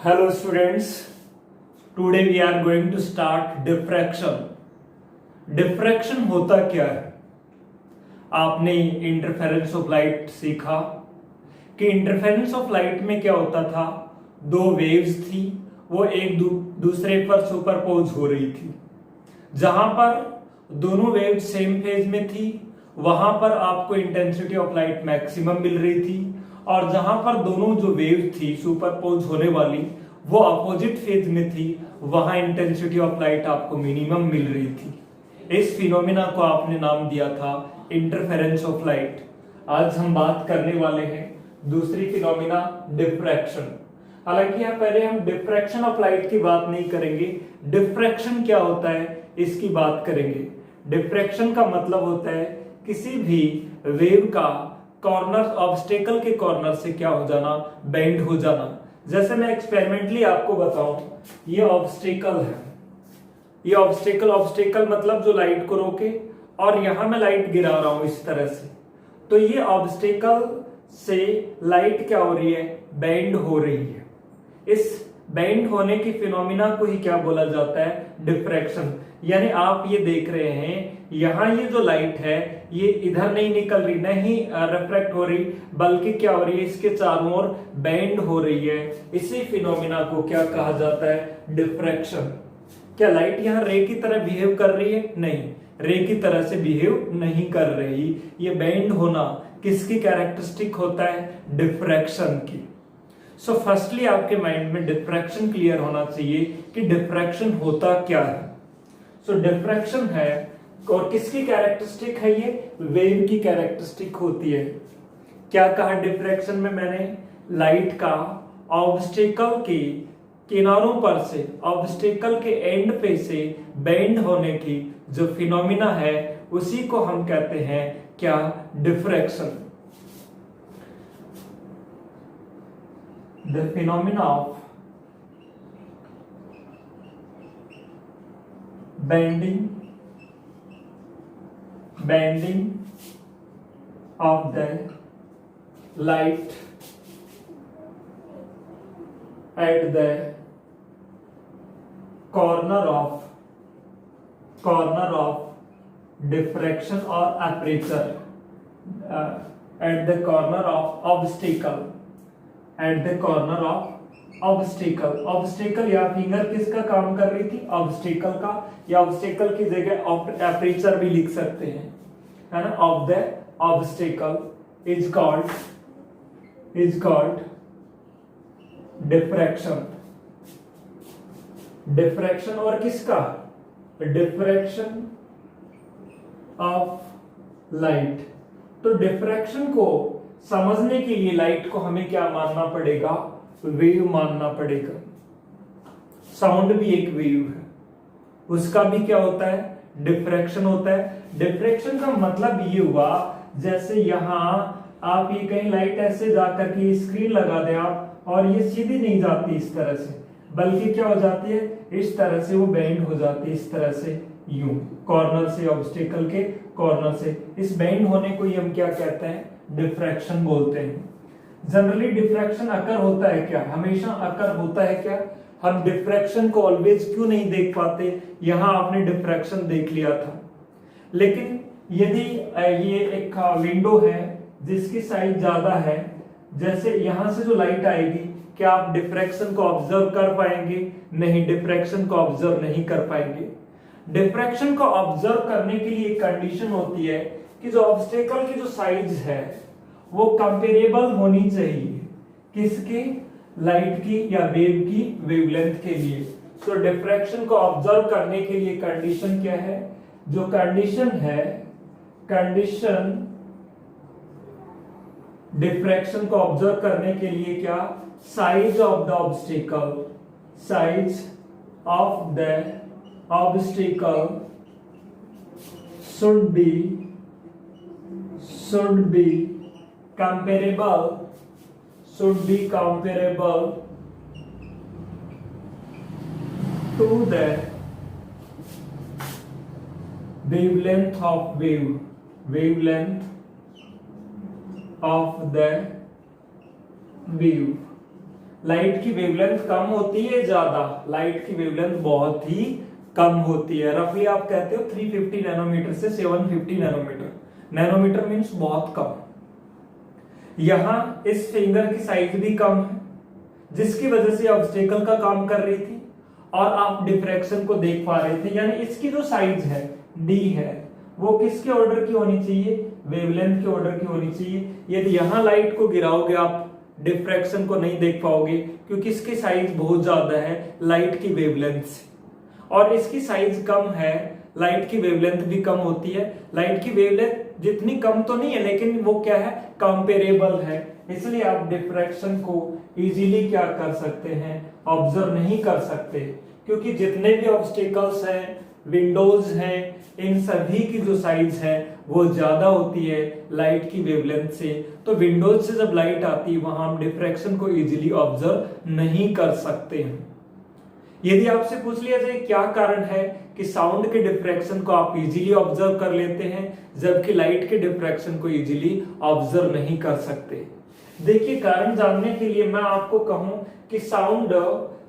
Hello students, today we are going to start diffraction. Diffraction होता क्या है? आपने इंटरफेरेंस ऑफ लाइट सीखा कि इंटरफेरेंस ऑफ लाइट में क्या होता था, दो वेव्स थी, वो एक दूसरे पर सुपरपोज हो रही थी। जहां पर दोनों वेव्स सेम फेज में थी वहां पर आपको इंटेंसिटी ऑफ लाइट मैक्सिमम मिल रही थी, और जहां पर दोनों जो वेव थी सुपरपोज होने वाली वो अपोजिट फेज में थी, वहां इंटेंसिटी ऑफ लाइट आपको मिनिमम मिल रही थी। इस फिनोमिना को आपने नाम दिया था इंटरफेरेंस ऑफ लाइट। आज हम बात करने वाले हैं दूसरी फिनोमिना, डिफ्रैक्शन। हालांकि यहाँ पहले हम डिफ्रैक्शन ऑफ लाइट की बात नहीं करेंगे, डिफ्रैक्शन क्या होता है इसकी बात करेंगे। डिफ्रैक्शन का मतलब होता है किसी भी वेव का कॉर्नर, ऑब्स्टेकल के कॉर्नर से क्या हो जाना, बेंड हो जाना। जैसे मैं एक्सपेरिमेंटली आपको बताऊं, ये ऑब्स्टेकल है, ये ऑब्स्टेकल मतलब जो लाइट को रोके, और यहां मैं लाइट गिरा रहा हूं इस तरह से, तो ये ऑब्स्टेकल से लाइट क्या हो रही है, बेंड हो रही है। इस बेंड होने की फिनोमिना को ही क्या बोला जाता है, डिफ्रैक्शन। यानी आप ये देख रहे हैं यहां ये जो लाइट है ये इधर नहीं निकल रही, नहीं रिफ्रैक्ट हो रही, बल्कि क्या हो रही है, इसके चारों ओर बेंड हो रही है। इसी फिनोमिना को क्या कहा जाता है, डिफ्रैक्शन। क्या लाइट यहाँ रे की तरह बिहेव कर रही है? नहीं, रे की तरह से बिहेव नहीं कर रही। ये बेंड होना किसकी कैरेक्टरिस्टिक होता है, डिफ्रैक्शन की। सो फर्स्टली आपके माइंड में डिफ्रैक्शन क्लियर होना चाहिए कि डिफ्रैक्शन होता क्या है। सो डिफ्रैक्शन है, और किसकी कैरेक्टरिस्टिक है, ये वेव की कैरेक्टरिस्टिक होती है। क्या कहा डिफ्रैक्शन में मैंने, लाइट का ऑब्स्टेकल के किनारों पर से, ऑब्स्टेकल के एंड पे से बेंड होने की जो फिनोमिना है उसी को हम कहते हैं क्या, diffraction. The phenomena of bending of the light at the corner of diffraction or aperture, at the corner of obstacle, at the corner of obstacle या फिंगर किसका काम कर रही थी, ऑब्स्टेकल का, या ऑब्स्टेकल की जगह एपरेचर भी लिख सकते हैं, है ना। Of the obstacle is called diffraction. और किसका, डिफ्रैक्शन ऑफ लाइट। तो डिफ्रैक्शन को समझने के लिए लाइट को हमें क्या मानना पड़ेगा, वेव मानना पड़ेगा। साउंड भी एक वेव है, उसका भी क्या होता है, डिफ्रैक्शन होता है। डिफ्रैक्शन का मतलब ये हुआ, जैसे यहां आप ये कहीं लाइट ऐसे जाकर के स्क्रीन लगा दें आप, और ये सीधी नहीं जाती इस तरह से, बल्कि क्या हो जाती है, इस तरह से वो बेंड हो जाती है, इस तरह से, यूं कॉर्नर से, ऑब्स्टेकल के कॉर्नर से। इस बेंड होने को ही हम क्या कहते हैं, डिफ्रैक्शन बोलते हैं। जनरली डिफ्रैक्शन अकर होता है क्या, हमेशा अकर होता है क्या, हम डिफ्रैक्शन को ऑलवेज क्यों नहीं देख पाते। यहां आपने डिफ्रैक्शन देख लिया था, लेकिन यदि ये एक विंडो है जिसकी साइज ज्यादा है, जैसे यहां से जो लाइट आएगी, क्या आप डिफ्रैक्शन को ऑब्जर्व कर पाएंगे? नहीं, डिफ्रैक्शन को ऑब्जर्व नहीं कर पाएंगे। डिफ्रैक्शन को ऑब्जर्व करने के लिए एक कंडीशन होती है कि जो ऑब्स्टेकल की जो साइज है वो कंपेरेबल होनी चाहिए किसकी, लाइट की या वेव की वेवलेंथ के लिए। सो डिफ्रैक्शन को ऑब्जर्व करने के लिए कंडीशन क्या है, जो कंडीशन है, कंडीशन डिफ्रैक्शन को ऑब्जर्व करने के लिए क्या, size of the obstacle, size of the obstacle should be comparable to the wavelength of the wave। Light की वेवलेंथ कम होती है ज्यादा? लाइट की वेवलेंथ बहुत ही कम होती है। रफली आप कहते हो 350 नैनोमीटर से 750 नैनोमीटर। नैनोमीटर मीन्स बहुत कम। यहां इस फिंगर की साइज भी कम है, जिसकी वजह से ऑब्स्टेकल का काम कर रही थी और आप डिफ्रैक्शन को देख पा रहे थे। यानी इसकी जो साइज है डी है वो किसके ऑर्डर की होनी चाहिए? वेवलेंथ के ऑर्डर की होनी चाहिए। यदि यहां लाइट को गिराओगे आप डिफ्रैक्शन को नहीं देख पाओगे, क्योंकि इसकी साइज बहुत ज्यादा है लाइट की वेवलेंथ से, और इसकी साइज कम है, लाइट की वेवलेंथ भी कम होती है। लाइट की वेवलेंथ जितनी कम तो नहीं है, लेकिन वो क्या है, कंपेरेबल है। इसलिए आप डिफ्रैक्शन को इजीली क्या कर सकते हैं, ऑब्जर्व नहीं कर सकते, क्योंकि जितने भी ऑब्स्टिकल्स हैं, विंडोज हैं, इन सभी की जो साइज है वो ज्यादा होती है लाइट की वेवलेंथ से। तो विंडोज से जब लाइट आती है वहां हम डिफ्रैक्शन को इजीली ऑब्जर्व नहीं कर सकते हैं। यदि आपसे पूछ लिया जाए क्या कारण है कि साउंड के डिफ्रैक्शन को आप इजीली ऑब्जर्व कर लेते हैं जबकि लाइट के डिफ्रैक्शन को इजीली ऑब्जर्व नहीं कर सकते, देखिए कारण जानने के लिए मैं आपको कहूं कि साउंड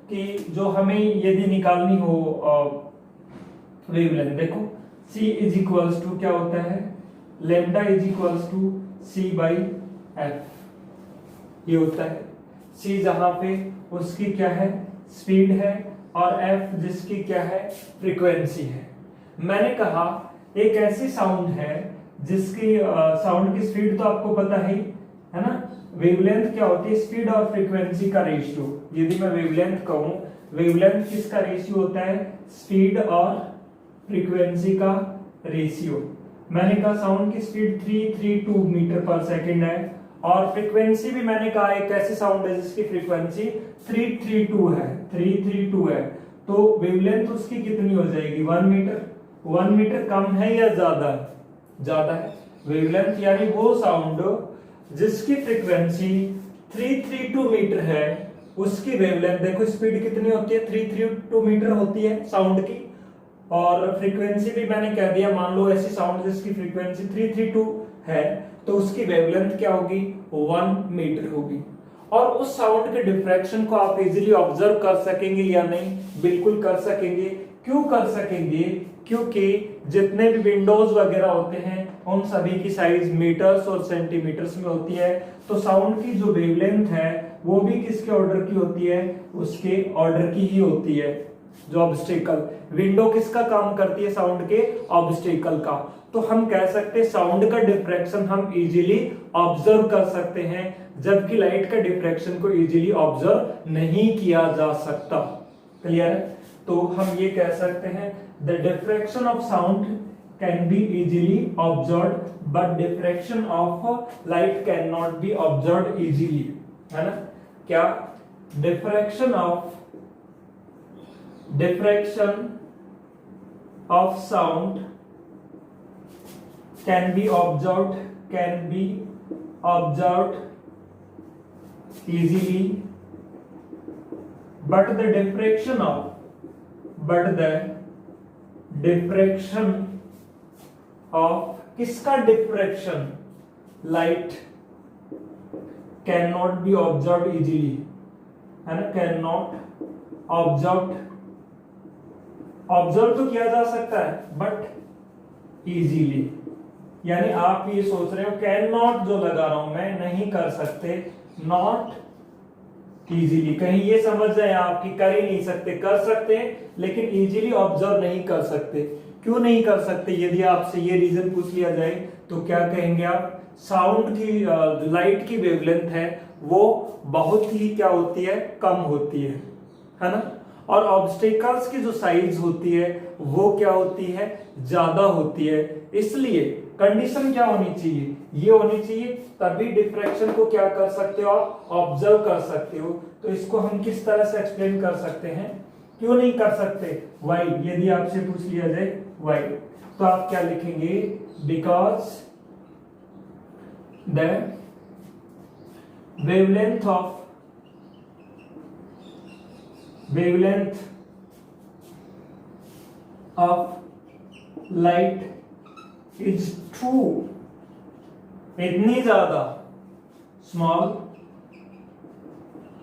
की जो हमें यदि निकालनी हो वेवलेंथ, देखो C इज इक्वल्स टू क्या होता है, lambda is equals to C by F. ये होता है C जहां पे उसकी क्या है, स्पीड है, और F जिसकी क्या है, फ्रीक्वेंसी है। मैंने कहा एक ऐसी साउंड है जिसकी साउंड की स्पीड तो आपको पता है ना, वेवलेंथ क्या होती है, स्पीड और फ्रीक्वेंसी का रेशियो। यदि मैं वेवलेंथ कहूं, वेवलेंथ किसका रेशियो होता है, स्पीड और फ्रीक्वेंसी का रेशियो। मैंने कहा साउंड की स्पीड 332 मीटर पर सेकंड है, और फ्रीक्वेंसी भी मैंने कहा एक ऐसी साउंड है जिसकी फ्रीक्वेंसी 332 है, 332 है। तो वेवलेंथ उसकी कितनी हो जाएगी, 1 मीटर। 1 मीटर कम है या ज्यादा? ज्यादा है। वेवलेंथ यानी वो साउंड जिसकी फ्रीक्वेंसी 332 मीटर है, उसकी वेवलेंथ देखो, स्पीड कितनी होती है, 332 मीटर होती है साउंड की, और फ्रीक्वेंसी भी मैंने कह दिया, मान लो ऐसी साउंड जिसकी फ्रीक्वेंसी 332 है तो उसकी वेवलेंथ क्या होगी, 1 मीटर होगी। और उस साउंड के डिफ्रैक्शन को आप इजीली ऑब्जर्व कर सकेंगे या नहीं? बिल्कुल कर सकेंगे। क्यों कर सकेंगे? क्योंकि जितने भी विंडोज वगैरह होते हैं उन सभी की साइज मीटर्स और सेंटीमीटर्स में होती है, तो साउंड की जो वेवलेंथ है वो भी किसके ऑर्डर की होती है, उसके ऑर्डर की ही होती है। जो ऑब्स्टेकल, विंडो किसका काम करती है, साउंड के ऑब्स्टेकल का। तो हम कह सकते हैं साउंड का डिफ्रैक्शन हम इजीली ऑब्जर्व कर सकते हैं, जबकि लाइट का डिफ्रैक्शन को इजीली ऑब्जर्व नहीं किया जा सकता। क्लियर है? तो हम ये कह सकते हैं the diffraction of sound can be easily observed but diffraction of light can not be observed easily, है ना? क्या diffraction of sound can be observed easily, but the diffraction of किसका diffraction, light, cannot be observed easily, है ना? cannot observe तो किया जा सकता है बट इजीली, यानी आप ये सोच रहे हो कैन नॉट जो लगा रहा हूं मैं, नहीं कर सकते, नॉट इजीली, कहीं ये समझ जाए आपकी कर ही नहीं सकते, कर सकते हैं लेकिन इजीली ऑब्जर्व नहीं कर सकते। क्यों नहीं कर सकते? यदि आपसे ये रीजन पूछ लिया जाए तो क्या कहेंगे आप? साउंड की लाइट की वेवलेंथ है वो बहुत ही क्या होती है, कम होती है ना? और ऑब्स्टेकल्स की जो साइज होती है वो क्या होती है, ज्यादा होती है। इसलिए कंडीशन क्या होनी चाहिए, ये होनी चाहिए, तभी डिफ्रैक्शन को क्या कर सकते हो आप, ऑब्जर्व कर सकते हो। तो इसको हम किस तरह से एक्सप्लेन कर सकते हैं, क्यों नहीं कर सकते, वाई। यदि आपसे पूछ लिया जाए वाई, तो आप क्या लिखेंगे, because the wavelength of light is too, इतनी ज्यादा small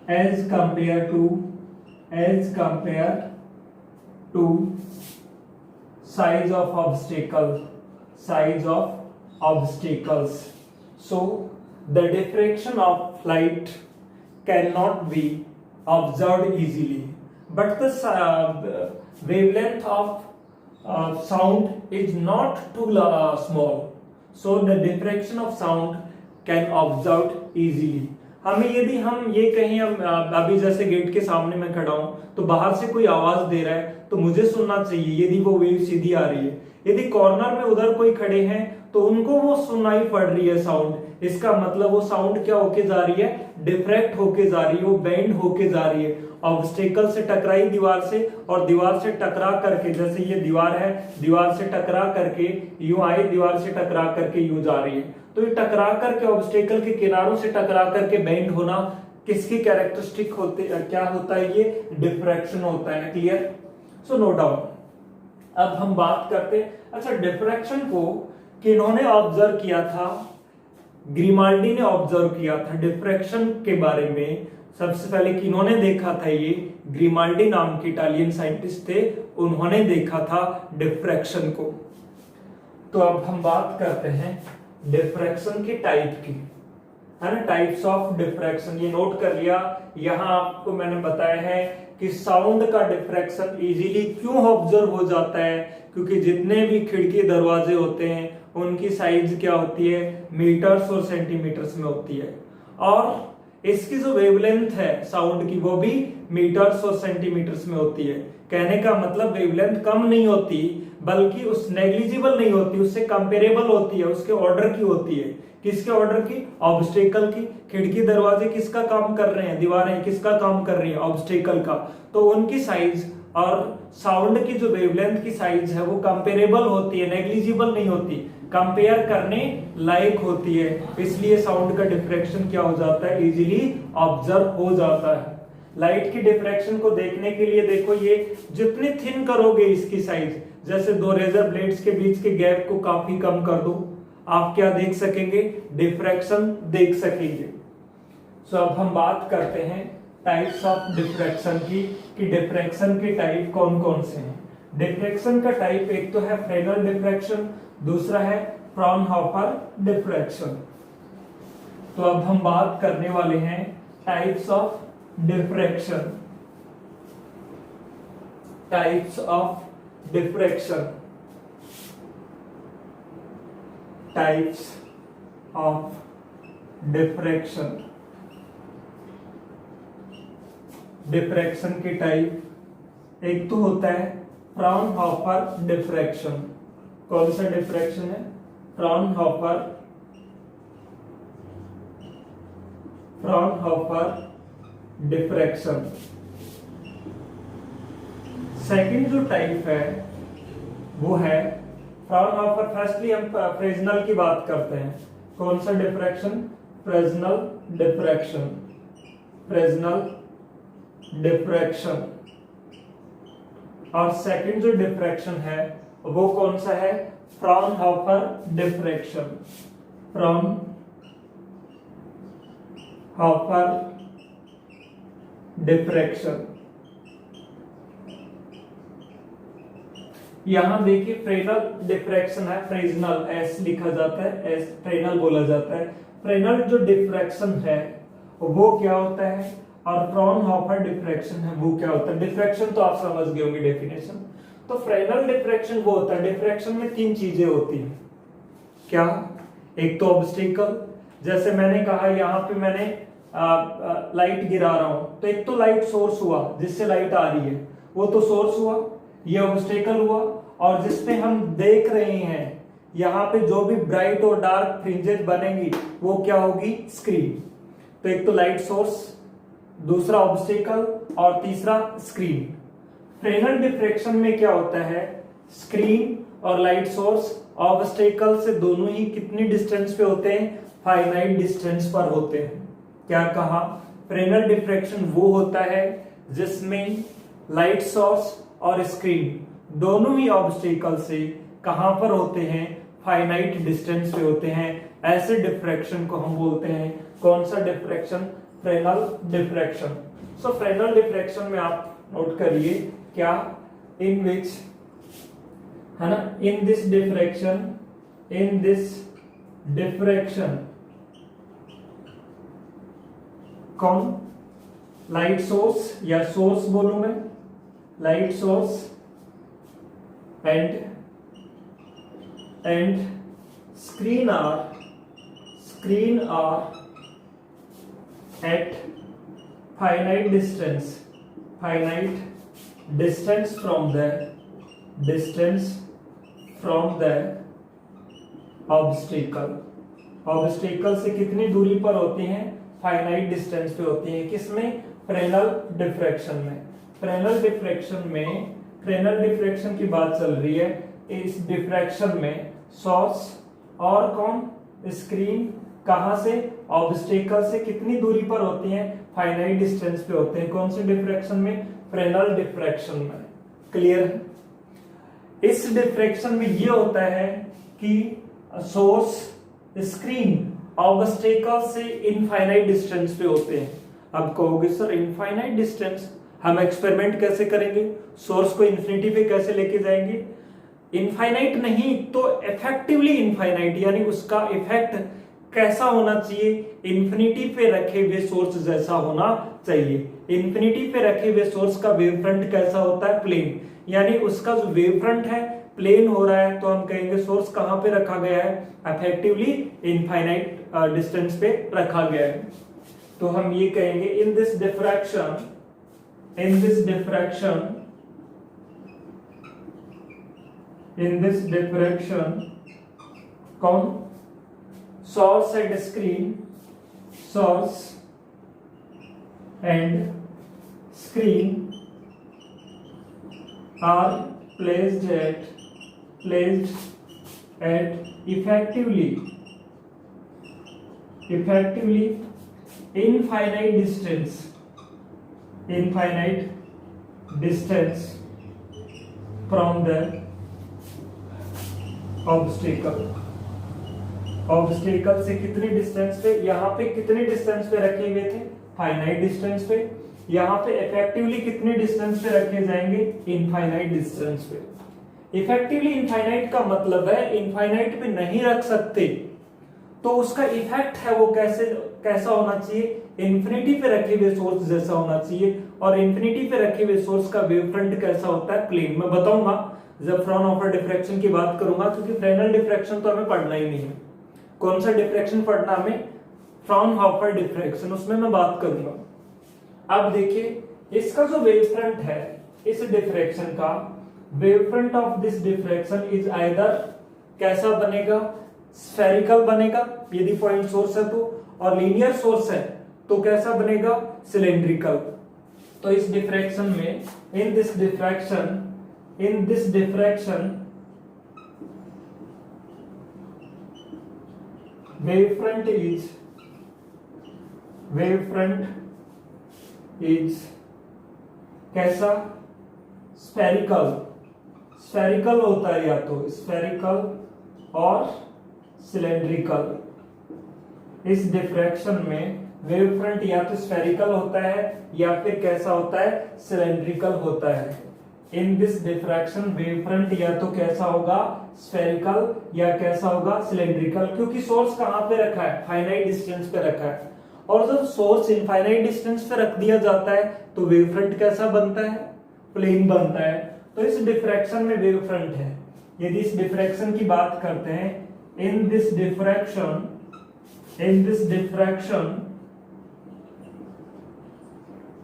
as compare to size of obstacles. So the diffraction of light cannot be observed easily, but the wavelength of sound is not too small, so the diffraction of sound can observed easily. हमें यदि हम ये कहें, अभी जैसे gate के सामने मैं खड़ा हूं तो बाहर से कोई आवाज दे रहा है तो मुझे सुनना चाहिए यदि वो वेव सीधी आ रही है। यदि कॉर्नर में उधर कोई खड़े हैं तो उनको वो सुनाई पड़ रही है साउंड। इसका मतलब वो साउंड क्या होके जा रही है, डिफ्रैक्ट होके जा रही है, वो बेंड होके जा रही है। ऑब्स्टेकल से टकराई दीवार से, और दीवार से टकरा करके, जैसे ये दीवार है, दीवार से टकरा करके यूं आई, दीवार से टकरा करके यूं जा रही है। तो ये टकरा करके ऑब्स्टेकल के किनारों से टकरा करके बेंड होना किसकी कैरेक्टरिस्टिक होते, क्या होता है, ये डिफ्रैक्शन होता है। क्लियर? So no doubt. अब हम बात करते हैं, अच्छा डिफ्रैक्शन को किन्होंने ऑब्जर्व किया था? ग्रिमाल्डी ने ऑब्जर्व किया था डिफ्रैक्शन के बारे में। सबसे पहले किन्होंने देखा था? ये ग्रिमाल्डी नाम के इटालियन साइंटिस्ट थे, उन्होंने देखा था डिफ्रैक्शन को। तो अब हम बात करते हैं डिफ्रैक्शन के टाइप की, है ना, टाइप्स ऑफ डिफ्रैक्शन। ये नोट कर लिया। यहां आपको मैंने बताया है कि साउंड का डिफ्रैक्शन इजीली क्यों ऑब्जर्व हो जाता है, क्योंकि जितने भी खिड़की दरवाजे होते हैं उनकी साइज क्या होती है, मीटर्स और सेंटीमीटर्स में होती है, और इसकी जो वेवलेंथ है साउंड की वो भी मीटर्स और सेंटीमीटर्स में होती है। कहने का मतलब वेवलेंथ कम नहीं होती, बल्कि उस नेग्लिजिबल नहीं होती, उससे कंपेरेबल होती है, उसके ऑर्डर की होती है। किसके ऑर्डर की? ऑब्स्टेकल की। खिड़की दरवाजे किसका काम कर रहे हैं, दीवारें किसका काम कर रही है, ऑब्स्टेकल का। तो उनकी साइज और साउंड की जो वेवलेंथ की साइज है वो कंपेरेबल होती है, नेग्लिजिबल नहीं होती, कंपेयर करने लायक होती है। इसलिए साउंड का डिफ्रैक्शन क्या हो जाता है, इजीली ऑब्जर्व हो जाता है। लाइट की डिफ्रैक्शन को देखने के लिए देखो, ये जितनी थिन करोगे इसकी साइज, जैसे दो रेजर ब्लेड्स के बीच के गैप को काफी कम कर दो, आप क्या देख सकेंगे, डिफ्रैक्शन देख सकेंगे। सो अब हम बात करते हैं टाइप्स ऑफ डिफ्रैक्शन की, कि डिफ्रैक्शन के टाइप कौन कौन से हैं। डिफ्रैक्शन का टाइप एक तो है फ्रेनेल डिफ्रैक्शन, दूसरा है फ्राउनहोफर डिफ्रैक्शन। तो अब हम बात करने वाले हैं types of diffraction. Types of diffraction, types of diffraction. Diffraction के टाइप एक तो होता है फ्राउनहोफर डिफ्रैक्शन। कौन सा डिफ्रैक्शन है? Fraunhofer diffraction. सेकंड जो टाइप है वो है फ्राउनहोफर। फर्स्टली हम फ्रेजनल की बात करते हैं। कौन सा diffraction? Fresnel diffraction. Fresnel diffraction. और सेकंड जो डिफ्रैक्शन है वो कौन सा है? Fraunhofer diffraction. Fraunhofer diffraction. यहां देखिए फ्रेनल डिफ्रैक्शन है, फ्रेजनल एस लिखा जाता है, एस फ्रेनल बोला जाता है। फ्रेनल जो डिफ्रैक्शन है वो क्या होता है, और फ्राउनहोफर डिफ्रैक्शन है वो क्या होता है। डिफ्रैक्शन तो आप समझ गए होंगे डेफिनेशन। तो फ्रेनल डिफ्रैक्शन वो होता है, डिफ्रैक्शन में तीन चीजें होती हैं। क्या? एक तो ऑब्स्टेकल, जैसे मैंने कहा यहां पे मैंने लाइट गिरा रहा हूं, तो एक तो लाइट सोर्स हुआ जिससे लाइट आ रही है, वो तो सोर्स हुआ, ये ऑब्स्टेकल हुआ। और जिसपे हम देख रहे हैं यहाँ पे जो भी ब्राइट और डार्क फ्रिंजेस बनेंगी वो क्या होगी, स्क्रीन। तो एक तो लाइट सोर्स, दूसरा ऑब्स्टेकल और तीसरा स्क्रीन। फ्रेनल डिफ्रैक्शन में क्या होता है, स्क्रीन और लाइट सोर्स ऑब्स्टेकल से दोनों ही कितनी डिस्टेंस पे होते हैं, फाइनाइट डिस्टेंस पर होते हैं। क्या कहा? फ्रेनल डिफ्रैक्शन वो होता है जिसमें लाइट सोर्स और स्क्रीन दोनों ही ऑब्स्टेकल से कहां पर होते हैं, फाइनाइट डिस्टेंस पे होते हैं। ऐसे डिफ्रैक्शन को हम बोलते हैं, कौन सा diffraction? Fresnel diffraction. So Fresnel diffraction में आप नोट करिए क्या, इन विच, है ना, इन दिस डिफ्रैक्शन कौन, लाइट सोर्स या सोर्स बोलूं मैं, light source and screen are at finite distance from the obstacle से कितनी दूरी पर होती हैं, फाइनाइट डिस्टेंस पे होती हैं, किसमें, फ्रेनल डिफ्रैक्शन की बात चल रही है। इस डिफ्रैक्शन में सोर्स और कौन, स्क्रीन, कहां से, ऑब्स्टेकल से कितनी दूरी पर होती हैं, फाइनाइट डिस्टेंस पे होते हैं। कौन से डिफ्रैक्शन में, फ्रेनल डिफ्रैक्शन में। क्लियर है? इस डिफ्रैक्शन में ये होता है कि सोर्स, स्क्रीन, ऑब्स्टेकल से इनफाइनाइट डिस्टेंस पे होते हैं। अब कहोगे सर इनफाइनाइट डिस्टेंस, हम एक्सपेरिमेंट कैसे करेंगे, सोर्स को इन्फिनिटी पे कैसे लेके जाएंगे? इनफाइनाइट नहीं तो इफेक्टिवली इनफाइनाइट, यानी उसका इफेक्ट कैसा होना चाहिए, इन्फिनिटी पे रखे हुए सोर्स जैसा होना चाहिए। इन्फिनिटी पे रखे हुए सोर्स का वेव फ्रंट कैसा होता है, प्लेन, यानी उसका जो वेव फ्रंट है प्लेन हो रहा है, तो हम कहेंगे सोर्स कहां पे रखा गया है, इफेक्टिवली इनफाइनाइट डिस्टेंस पे रखा गया है। तो हम ये कहेंगे इन दिस डिफ्रैक्शन कौन, source and screen are placed at effectively infinite distance from the obstacle से कितनी डिस्टेंस पे, यहाँ पे कितनी डिस्टेंस पे रखे हुए थे, फाइनाइट डिस्टेंस पे, यहाँ पे इफेक्टिवली कितनी डिस्टेंस पे रखे जाएंगे, इनफाइनाइट डिस्टेंस पे। इफेक्टिवली इनफाइनाइट का मतलब है इनफाइनाइट पे नहीं रख सकते, तो उसका इफेक्ट है वो कैसा होना चाहिए, इन्फिनिटी पे रखे हुए सोर्स जैसा होना चाहिए। और इन्फिनिटी पे रखे हुए सोर्स का वेव फ्रंट कैसा होता है, प्लेन। मैं बताऊंगा जब फ्राउनहोफर डिफ्रैक्शन की बात करूंगा, क्योंकि फ्रेनल डिफ्रैक्शन तो हमें पढ़ना ही नहीं है। कौन सा डिफ्रैक्शन पढ़ना हमें, फ्राउनहोफर डिफ्रैक्शन, उसमें मैं बात करूंगा। अब देखिए इसका जो वेव फ्रंट है, इस डिफ्रैक्शन का wave front of this diffraction is either कैसा बनेगा, स्फेरिकल बनेगा यदि पॉइंट सोर्स है तो, और लीनियर सोर्स है तो कैसा बनेगा, सिलेंड्रिकल। तो इस डिफ्रैक्शन में, इन this diffraction wave front is कैसा, स्फेरिकल होता है, या तो स्फेरिकल और सिलेंड्रिकल। इस डिफ्रैक्शन में वेव फ्रंट या तो स्फेरिकल होता है या फिर कैसा होता है, सिलेंड्रिकल होता है। इन दिस डिफ्रैक्शन वेव फ्रंट या तो कैसा होगा, स्फेरिकल, या कैसा होगा, सिलेंड्रिकल, क्योंकि सोर्स कहां पे रखा है, फाइनाइट डिस्टेंस पे रखा है। और जब सोर्स इनफाइनाइट डिस्टेंस पे रख दिया जाता है तो वेव फ्रंट कैसा बनता है, प्लेन बनता है। तो इस डिफ्रैक्शन में वेव फ्रंट है। यदि इस डिफ्रैक्शन की बात करते हैं, इन this diffraction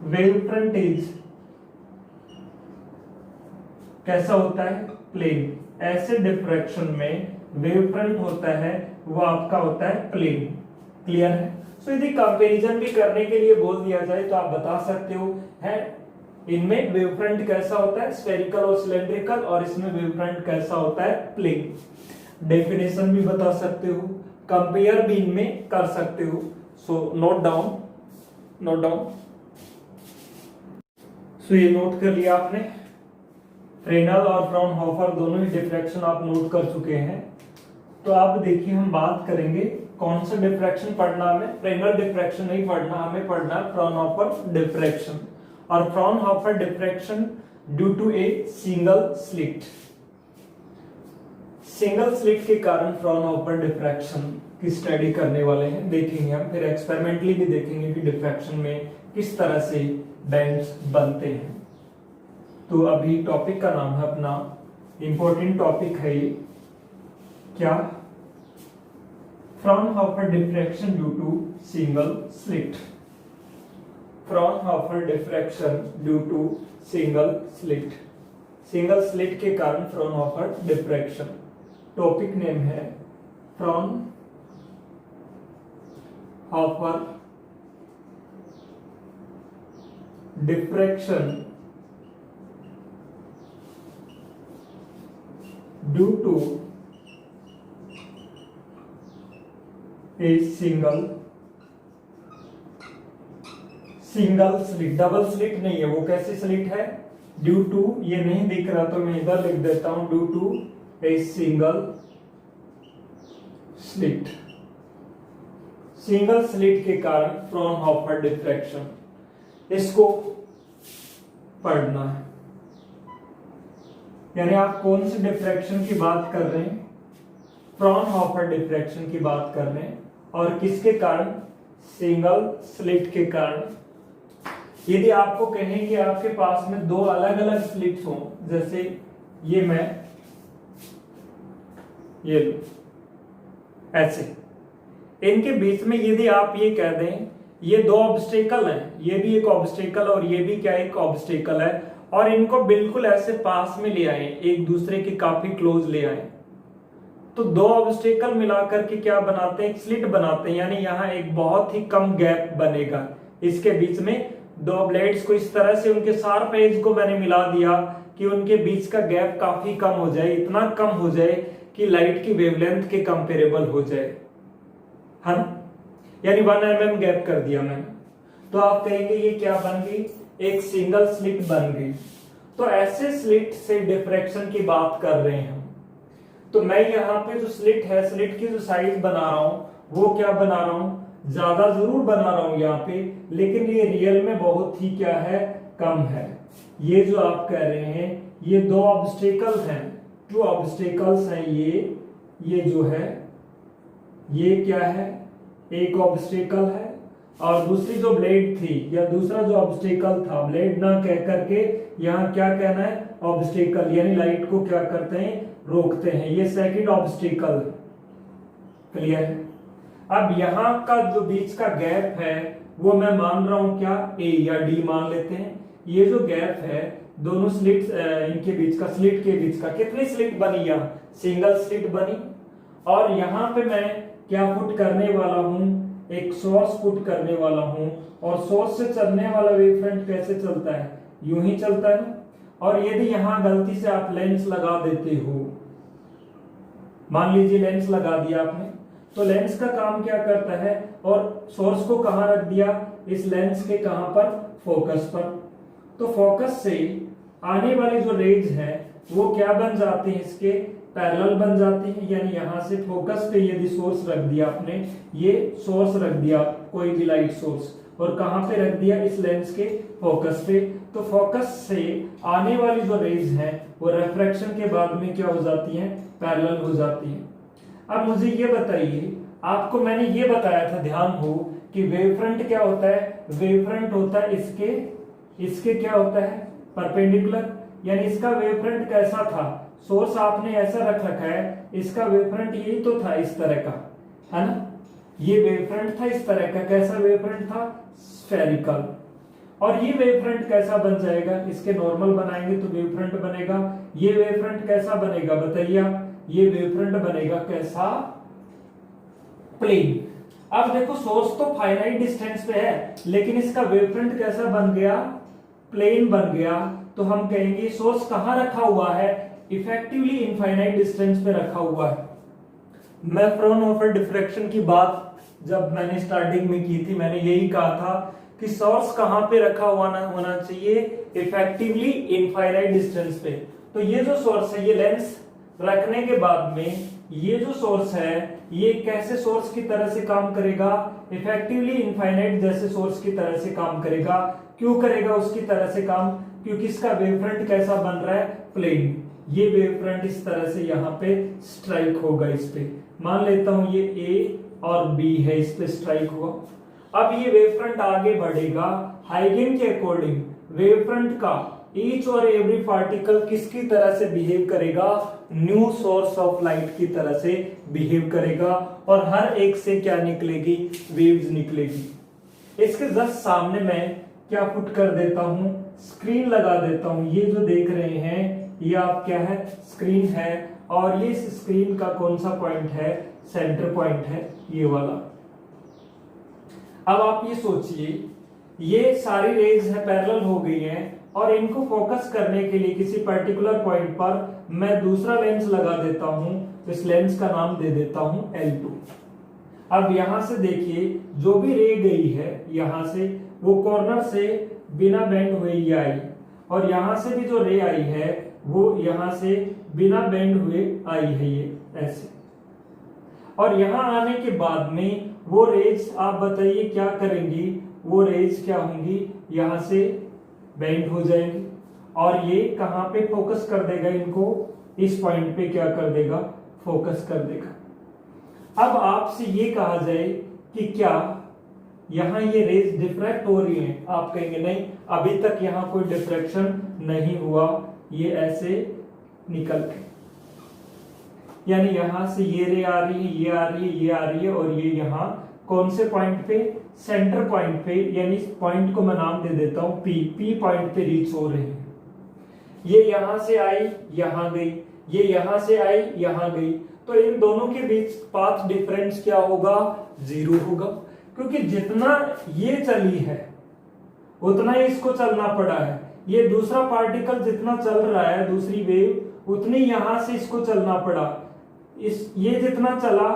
wave front is कैसा होता है, प्लेन। ऐसे डिफ्रैक्शन में वेव फ्रंट होता है वो आपका होता है प्लेन। क्लियर है? सो यदि कंपैरिजन भी करने के लिए बोल दिया जाए तो आप बता सकते हो है इनमें वेव फ्रंट कैसा होता है, स्फेरिकल और सिलेंड्रिकल, और इसमें वेव फ्रंट कैसा होता है, प्लेन। डेफिनेशन भी बता सकते हो, कंपेयर भी इनमें कर सकते हो। So note down. सो ये नोट कर लिया आपने, फ्रेनल और फ्राउनहोफर दोनों ही डिफ्रैक्शन आप नोट कर चुके हैं। तो आप देखिए हम बात करेंगे कौन सा डिफ्रैक्शन पढ़ना, हमें फ्रेनेल डिफ्रैक्शन नहीं पढ़ना, हमें पढ़ना फ्राउनहोफर डिफ्रैक्शन। और Fraunhofer diffraction due to a single slit, single slit के कारण फ्राउनहोफर डिफ्रैक्शन की स्टडी करने वाले हैं, देखेंगे हम। फिर एक्सपेरिमेंटली भी देखेंगे कि डिफ्रैक्शन में किस तरह से बैंड्स बनते हैं। तो अभी टॉपिक का नाम है अपना, इंपॉर्टेंट टॉपिक है ये, क्या? Fraunhofer diffraction due to single slit. Fraunhofer diffraction due to single slit, single slit के कारण फ्राउनहोफर डिफ्रैक्शन। टॉपिक नेम है Fraunhofer diffraction due to a single slit. Double slit नहीं है वो, कैसी स्लिट है? ड्यू टू, ये नहीं दिख रहा तो मैं इधर लिख देता हूं, due to a single slit, single slit के कारण फ्राउनहोफर डिफ्रैक्शन, इसको पढ़ना है। यानी आप कौन सी डिफ्रैक्शन की बात कर रहे हैं? फ्राउनहोफर डिफ्रैक्शन की बात कर रहे हैं, और किसके कारण? सिंगल स्लिट के कारण। यदि आपको कहें कि आपके पास में दो अलग अलग स्लिट्स हों, जैसे ये लो ऐसे, इनके बीच में यदि आप ये कह दें ये दो ऑब्स्टेकल हैं, ये भी एक ऑब्स्टेकल और ये भी क्या एक ऑब्स्टेकल है, और इनको बिल्कुल ऐसे पास में ले आए, एक दूसरे के काफी क्लोज ले आए, तो दो ऑब्स्टेकल मिलाकर के क्या बनाते हैं? एक स्लिट बनाते हैं। यानी यहाँ एक बहुत ही कम गैप बनेगा इसके बीच में। दो ब्लेड्स को इस तरह से उनके शार्प एज को मैंने मिला दिया कि उनके बीच का गैप काफी कम हो जाए, इतना कम हो जाए कि लाइट की वेवलेंथ के कंपेरेबल हो जाए, है ना? यानी 1 mm गैप कर दिया मैंने, तो आप कहेंगे ये क्या बन गई? एक सिंगल स्लिट बन गई। तो ऐसे स्लिट से डिफ्रैक्शन की बात कर रहे हैं। तो मैं यहाँ पे जो स्लिट है, स्लिट की जो साइज बना रहा हूं वो क्या बना रहा हूं? ज्यादा जरूर बना रहा हूं यहाँ पे, लेकिन ये रियल में बहुत ही क्या है? कम है। ये जो आप कह रहे हैं ये दो ऑब्स्टेकल हैं, जो ऑब्स्टेकल्स हैं ये जो है ये क्या है? एक ऑब्स्टेकल है, और दूसरी जो ब्लेड थी या दूसरा जो ऑब्स्टेकल था, ब्लेड ना कह करके यहाँ क्या कहना है? ऑब्स्टेकल, यानी लाइट को क्या करते हैं? रोकते हैं। ये सेकंड ऑब्स्टेकल, क्लियर है? अब यहाँ का जो बीच का गैप है वो मैं मान रहा हूं क्या? ए या डी मान लेते हैं। ये जो गैप है दोनों स्लिट इनके बीच का, स्लिट के बीच का, कितनी स्लिट बनी? यहाँ सिंगल स्लिट बनी। और यहाँ पे मैं क्या पुट करने वाला हूं? एक सोर्स पुट करने वाला हूं, और सोर्स से चलने वाला वेवफ्रंट कैसे चलता है? यूं ही चलता है ना। और यदि यहां गलती से आप लेंस लगा देते हो, मान लीजिए लेंस लगा दिया आपने, तो लेंस का काम क्या करता है? और सोर्स को कहां रख दिया? इस लेंस के कहां पर? फोकस पर। तो फोकस से आने वाली जो रेज है वो क्या बन जाती है? इसके पैरेलल बन जाती है। यानी यहां से फोकस पे यदि सोर्स रख दिया आपने, ये सोर्स रख दिया कोई भी लाइट सोर्स, और कहां पे रख दिया? इस लेंस के फोकस पे, तो फोकस से आने वाली जो रेज है वो रिफ्रैक्शन के बाद में क्या हो जाती है? पैरेलल हो जाती है। अब मुझे ये बताइए, आपको मैंने ये बताया था, ध्यान हो, कि वेवफ्रंट क्या होता है? वेवफ्रंट होता है इसके क्या होता है? परपेंडिकुलर। यानी इसका वेवफ्रंट कैसा था? सोर्स आपने ऐसा रख रखा है, इसका वेवफ्रंट यही तो था, इस तरह का, है ना? ये वेवफ्रंट था इस तरह का। कैसा वेवफ्रंट था? स्फेरिकल। और ये वेवफ्रंट कैसा बन जाएगा? इसके नॉर्मल बनाएंगे तो वेवफ्रंट बनेगा। ये वेवफ्रंट कैसा बनेगा बताइए आप? ये वेवफ्रंट बनेगा कैसा? प्लेन। अब देखो सोर्स तो फाइनाइट डिस्टेंस पे है, लेकिन इसका वेवफ्रंट कैसा बन गया? प्लेन बन गया। तो हम कहेंगे सोर्स कहां रखा हुआ है? इफेक्टिवली इनफाइनाइट डिस्टेंस पे रखा हुआ है। मैं फ्राउनहोफर डिफ्रैक्शन की बात जब मैंने स्टार्टिंग में की थी, मैंने यही कहा था कि सोर्स कहां पे रखा हुआ होना चाहिए? इफेक्टिवली इनफाइनाइट डिस्टेंस पे। तो ये जो सोर्स है, ये लेंस रखने के बाद में ये जो सोर्स है ये कैसे सोर्स की तरह से काम करेगा, इफेक्टिवली इनफाइनाइट जैसे सोर्स की तरह से काम करेगा। क्यों करेगा उसकी तरह से काम, क्योंकि इसका वेव फ्रंट कैसा बन रहा है, प्लेन। ये वेव फ्रंट इस तरह से यहाँ पे स्ट्राइक होगा इस पे, मान लेता हूं ये ए और बी है, इस पे स्ट्राइक हुआ। अब ये वेव फ्रंट आगे बढ़ेगा हाइगेन के अकॉर्डिंग। वेव फ्रंट का ईच और एवरी पार्टिकल किसकी तरह से बिहेव करेगा, न्यू सोर्स ऑफ लाइट की तरह से बिहेव करेगा, और हर एक से क्या निकलेगी, वेव्स निकलेगी। इसके जस्ट सामने मैं क्या पुट कर देता हूं, स्क्रीन लगा देता हूं। ये जो देख रहे हैं ये आप क्या है, स्क्रीन है, और ये इस स्क्रीन का कौन सा पॉइंट है, सेंटर पॉइंट है ये वाला। अब आप ये सोचिए, ये सारी रेज है पैरेलल हो गई हैं, और इनको फोकस करने के लिए किसी पर्टिकुलर पॉइंट पर मैं दूसरा लेंस लगा देता हूं, इस लेंस का नाम दे देता हूं L2। अब यहां से देखिए जो भी रे गई है यहां से, वो कॉर्नर से बिना बेंड हुए ये आई, और यहां से भी जो रे आई है वो यहां से बिना बेंड हुए आई है, ये ऐसे। और यहां आने के बाद में वो रेज आप बताइए क्या करेंगी, वो रेज क्या होंगी, यहां से बेंड हो जाएंगी, और ये कहां पे फोकस कर देगा, इनको इस पॉइंट पे क्या कर देगा, फोकस कर देगा। अब आपसे ये कहा जाए कि क्या यहां ये रेज डिफ्रैक्ट हो रही हैं, आप कहेंगे नहीं, अभी तक यहां कोई डिफ्रैक्शन नहीं हुआ, ये ऐसे निकल गए। यानी यहां से ये रे आ रही है, ये आ रही है, ये आ रही है, और ये यहां कौन से पॉइंट पे, सेंटर पॉइंट पे, यानी इस पॉइंट को मैं नाम दे देता हूं पी पॉइंट पे रीच हो रही है। ये यहां से आई यहां गई, ये यहां से आई यहां गई, तो इन दोनों के बीच पाथ डिफरेंस क्या होगा, 0 होगा, क्योंकि जितना ये चली है उतना ही इसको चलना पड़ा है। ये दूसरा पार्टिकल जितना चल रहा है, दूसरी वेव, उतनी यहां से इसको चलना पड़ा। ये जितना चला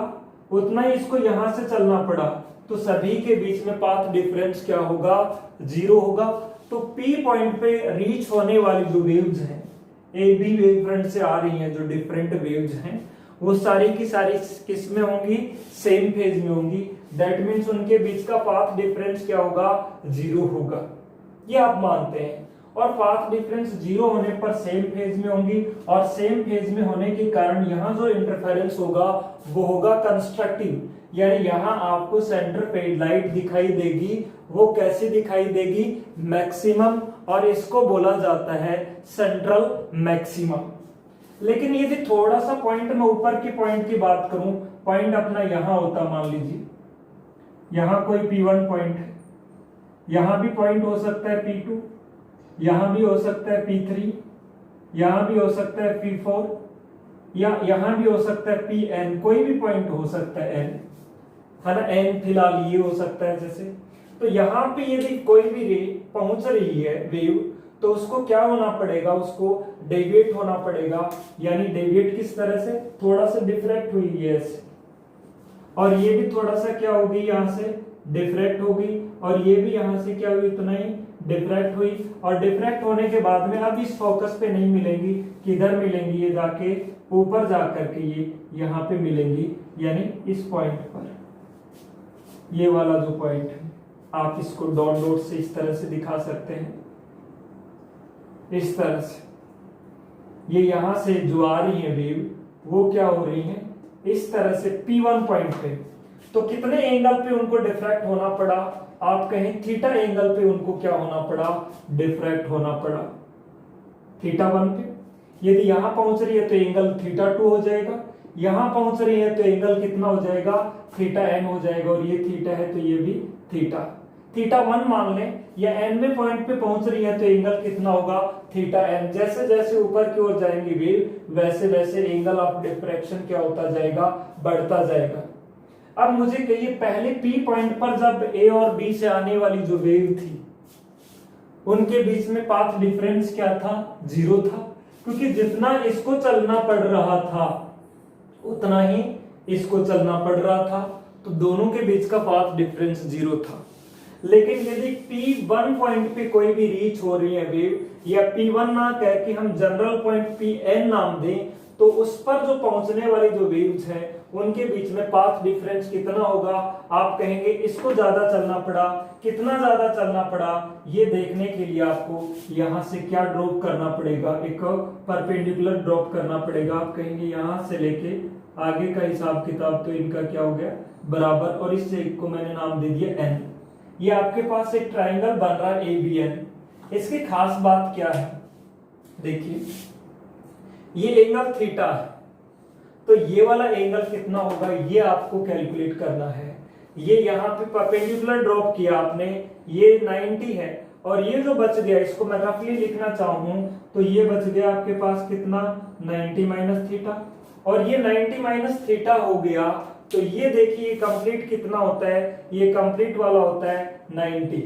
उतना ही इसको यहां से चलना पड़ा, तो सभी के बीच में पाथ डिफरेंस क्या होगा, 0 होगा। तो P पॉइंट पे रीच होने वाली जो वेव्स हैं, ए बी वेव फ्रंट से आ रही हैं जो डिफरेंट वेव्स हैं, वो सारी की सारी किस में होंगी, सेम फेज में होंगी। दैट मीन्स उनके बीच का पाथ डिफरेंस क्या होगा, 0 होगा, ये आप मानते हैं। और पाथ डिफरेंस 0 होने पर सेम फेज में होंगी, और सेम फेज में होने के कारण यहाँ जो इंटरफेरेंस होगा वो होगा कंस्ट्रक्टिव, यानी यहाँ आपको सेंटर पे लाइट दिखाई देगी। वो कैसी दिखाई देगी, मैक्सिमम, और इसको बोला जाता है सेंट्रल मैक्सिमम। लेकिन यदि थोड़ा सा पॉइंट में ऊपर के पॉइंट की बात करूं, पॉइंट अपना यहां होता, मान लीजिए यहां कोई P1 पॉइंट है, यहां भी पॉइंट हो सकता है P2, यहां भी हो सकता है P3, यहां भी हो सकता है P4, या यहां भी हो सकता है Pn, कोई भी पॉइंट हो सकता है n, है ना, n फिलहाल ये हो सकता है जैसे। तो यहां पे यदि कोई भी रे पहुंच रही है वेव, तो उसको क्या होना पड़ेगा, उसको डेविएट होना पड़ेगा। यानी डेविएट किस तरह से, थोड़ा सा डिफ्रैक्ट हुई है ऐसे, और ये भी थोड़ा सा क्या होगी, यहां से डिफ्रैक्ट होगी, और ये भी यहां से क्या हुई, इतना ही डिफ्रैक्ट हुई। और डिफ्रैक्ट होने के बाद में अब इस फोकस पे नहीं मिलेंगी, किधर मिलेंगी, ये जाके ऊपर जाकर के ये यहाँ पे मिलेंगी, यानी इस पॉइंट पर, ये वाला जो पॉइंट है, आप इसको डॉट डॉट से इस तरह से दिखा सकते हैं, इस तरह से। ये यहां से जो आ रही है वेव, वो क्या हो रही है, इस तरह से P1 पॉइंट पे। तो कितने एंगल पे उनको डिफ्रैक्ट होना पड़ा, आप कहें थीटा एंगल पे उनको क्या होना पड़ा, डिफ्रैक्ट होना पड़ा, θ1 पे। यदि यहां पहुंच रही है तो एंगल θ2 हो जाएगा, यहां पहुंच रही है तो एंगल कितना हो जाएगा, θn हो जाएगा, और ये थीटा है तो ये भी थीटा, θ1 मान लें, या nवें पॉइंट पे पहुंच रही है तो एंगल कितना होगा, θn। जैसे जैसे ऊपर की ओर जाएंगी वेव, वैसे वैसे एंगल ऑफ डिफ्रैक्शन क्या होता जाएगा, बढ़ता जाएगा। अब मुझे कहिए, पहले P पॉइंट पर जब A और B से आने वाली जो वेव थी, उनके बीच में पाथ डिफरेंस क्या था, 0 था, क्योंकि जितना इसको चलना पड़ रहा था उतना ही इसको चलना पड़ रहा था, तो दोनों के बीच का पाथ डिफरेंस 0 था। लेकिन यदि P1 पॉइंट पे कोई भी रीच हो रही है वेव, या P1 ना कह के हम जनरल पॉइंट Pn नाम दें, तो उस पर जो पहुंचने वाली जो वेव्स हैं उनके बीच में पाथ डिफरेंस कितना होगा। आप कहेंगे इसको ज्यादा चलना पड़ा, कितना ज्यादा चलना पड़ा, ये देखने के लिए आपको यहां से क्या ड्रॉप करना पड़ेगा, एक परपेंडिकुलर ड्रॉप करना पड़ेगा। आप कहेंगे यहां से लेके आगे का हिसाब किताब तो इनका क्या हो गया बराबर, और इस एक को मैंने नाम दे दिया एन। ये आपके पास एक ट्राइंगल बन रहा है एबीएन। इसकी खास बात क्या है, देखिए ये एंगल थीटा है, तो ये वाला एंगल कितना होगा ये आपको कैलकुलेट करना है। ये यहाँ पे परपेंडिकुलर ड्रॉप किया आपने, ये 90 है, और ये जो बच गया इसको मैं रफली लिखना चाहूं तो ये बच गया आपके पास कितना 90 माइनस थीटा, और ये 90 माइनस थीटा हो गया तो ये देखिए कंप्लीट कितना होता है, ये कंप्लीट वाला होता है 90,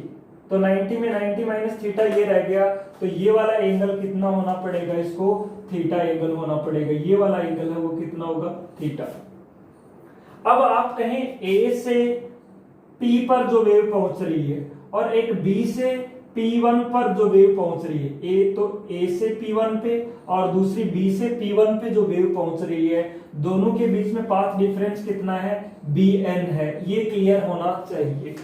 तो 90 में 90 माइनस थीटा ये रह गया, तो ये वाला एंगल कितना होना पड़ेगा, इसको थीटा एंगल होना पड़ेगा। ये वाला एंगल है वो कितना होगा थीटा। अब आप कहें ए से पी पर जो वेव पहुंच रही है और एक बी से P1 पर जो वेव पहुंच रही है, ए तो ए से P1 पे और दूसरी बी से P1 पे जो वेव पहुंच रही है, दोनों के बीच में पाथ डिफरेंस कितना है Bn है, ये क्लियर होना चाहिए।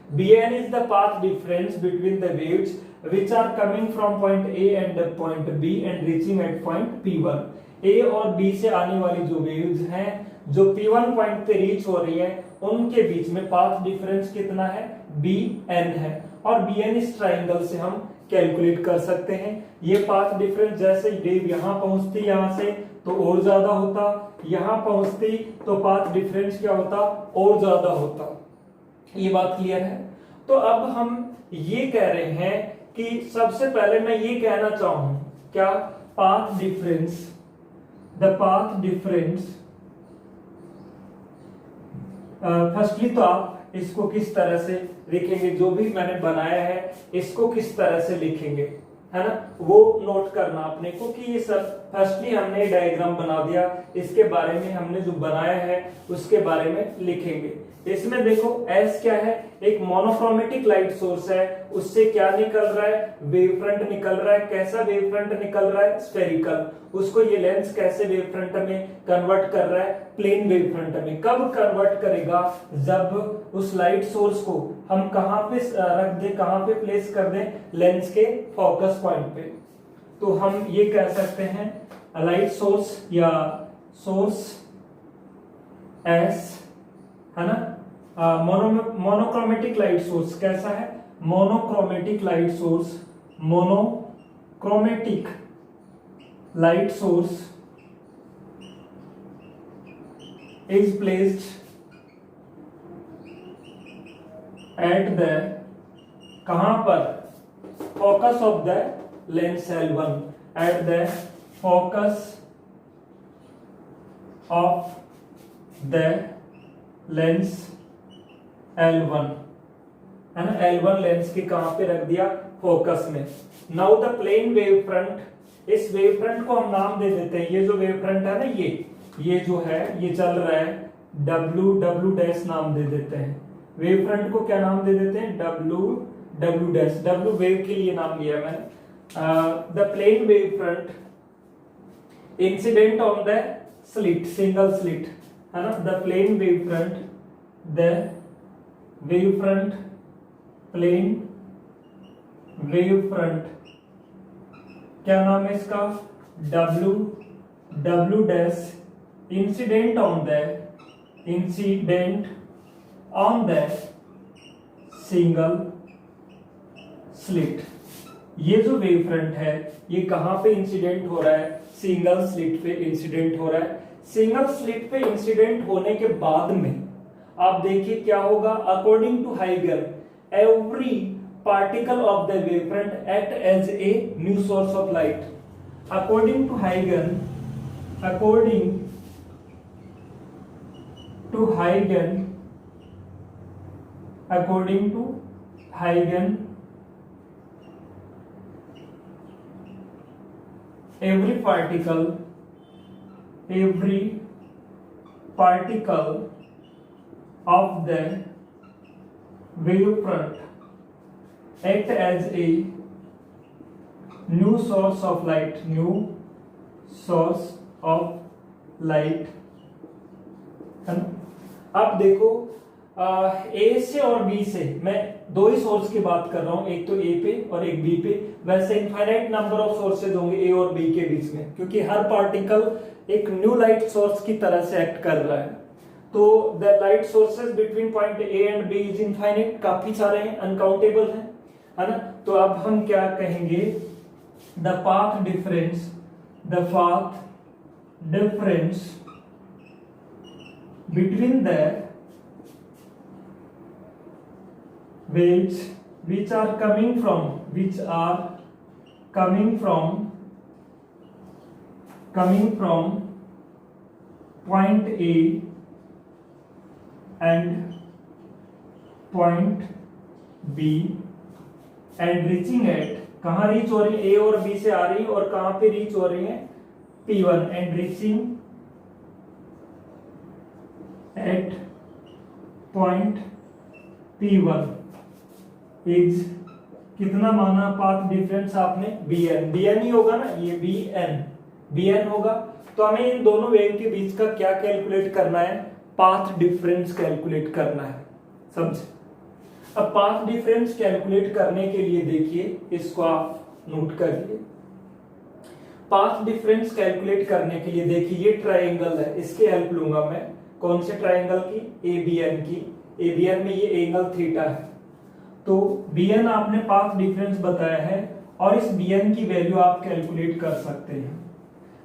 Bn is the path difference between the waves which are coming from point A and point B and reaching at point P1। A और B से आने वाली जो वेव्स हैं जो P1 पॉइंट पे रीच हो रही है उनके बीच में पाथ डिफरेंस कितना है Bn है, और Bn इस ट्राइंगल से हम कैलकुलेट कर सकते हैं। ये पाथ डिफरेंस जैसे वेव यहाँ पहुंचती यहाँ से तो और ज्यादा होता, यहाँ पहुंचती तो पाथ डिफरेंस क्या होता और ज्यादा होता। ये बात क्लियर है। तो अब हम ये कह रहे हैं कि सबसे पहले मैं ये कहना चाहूं क्या, path difference, the path difference, firstly तो आप इसको किस तरह से लिखेंगे, जो भी मैंने बनाया है इसको किस तरह से लिखेंगे, है ना, वो नोट करना अपने को कि ये सब फर्स्टली हमने डायग्राम बना दिया, इसके बारे में हमने जो बनाया है उसके बारे में लिखेंगे। इसमें देखो एस क्या है, एक मोनोक्रोमेटिक लाइट सोर्स है, उससे क्या निकल रहा है वेव फ्रंट निकल रहा है। कैसा वेव फ्रंट निकल रहा है स्फेरिकल, उसको ये लेंस कैसे वेव फ्रंट में कन्वर्ट कर रहा है प्लेन वेव फ्रंट में। कब कन्वर्ट करेगा, जब उस लाइट सोर्स को हम कहां पे रख दें, कहां पे प्लेस कर दें, लेंस के फोकस पॉइंट पे। तो हम ये कह सकते हैं लाइट सोर्स या सोर्स एस, है ना, मोनोक्रोमेटिक लाइट सोर्स कैसा है, monochromatic light source, monochromatic light source is placed at the कहां पर, focus of the lens L1, at the focus of the lens L1, है ना, L1 लेंस के कहां पे रख दिया फोकस में। Now the plane wave front, इस वेव फ्रंट को हम नाम दे देते हैं, ये जो वेव फ्रंट है ना ये जो है ये चल रहा है W डैश नाम दे देते हैं, वेव फ्रंट को क्या नाम दे देते हैं W डैश, W वेव के लिए नाम लिया मैंने। The plane wave front incident on the slit, single slit, है ना, the plane wave front, the wave front, plane wave front, क्या नाम है इसका W dash, incident on the single slit. ये जो वेव फ्रंट है ये कहां पे इंसिडेंट हो रहा है, सिंगल स्लिट पे इंसिडेंट हो रहा है। सिंगल स्लिट पे इंसिडेंट होने के बाद में आप देखिए क्या होगा, अकॉर्डिंग टू हाइगन every particle of the wave front act as a new source of light. According to हाइगन, according to Huygens, every particle of the wavefront act as a new source of light, new source of light, है ना। अब देखो ए से और B से, मैं दो ही सोर्स की बात कर रहा हूं, एक तो ए पे और एक बी पे। वैसे इनफाइनाइट नंबर ऑफ सोर्सेज होंगे ए और बी के बीच में, क्योंकि हर पार्टिकल एक न्यू लाइट सोर्स की तरह से एक्ट कर रहा है। तो the light sources between point A and B is infinite, काफी सारे हैं, अनकाउंटेबल हैं, है ना। तो अब हम क्या कहेंगे, the path difference between the waves which are coming from point A and point B and reaching at, कहाँ रीच हो रही है, A और B से आ रही है और कहाँ पे रीच हो रही है, P1 and reaching at point P1 is, कितना माना पाथ डिफरेंस आपने, bn ही होगा ना, ये bn होगा। तो हमें इन दोनों वेव के बीच का क्या कैलकुलेट करना है, पाथ डिफरेंस कैलकुलेट करना है, समझे। अब पाथ डिफरेंस कैलकुलेट करने के लिए देखिए, इसको आप नोट करिए। पाथ डिफरेंस कैलकुलेट करने के लिए देखिए, ये ट्राइंगल है, इसकी हेल्प लूंगा मैं। कौन से ट्राइंगल की, एबीएन की। एबीएन में ये एंगल थीटा है, तो bn आपने पाथ डिफरेंस बताया है और इस bn की वैल्यू आप कैलकुलेट कर सकते हैं।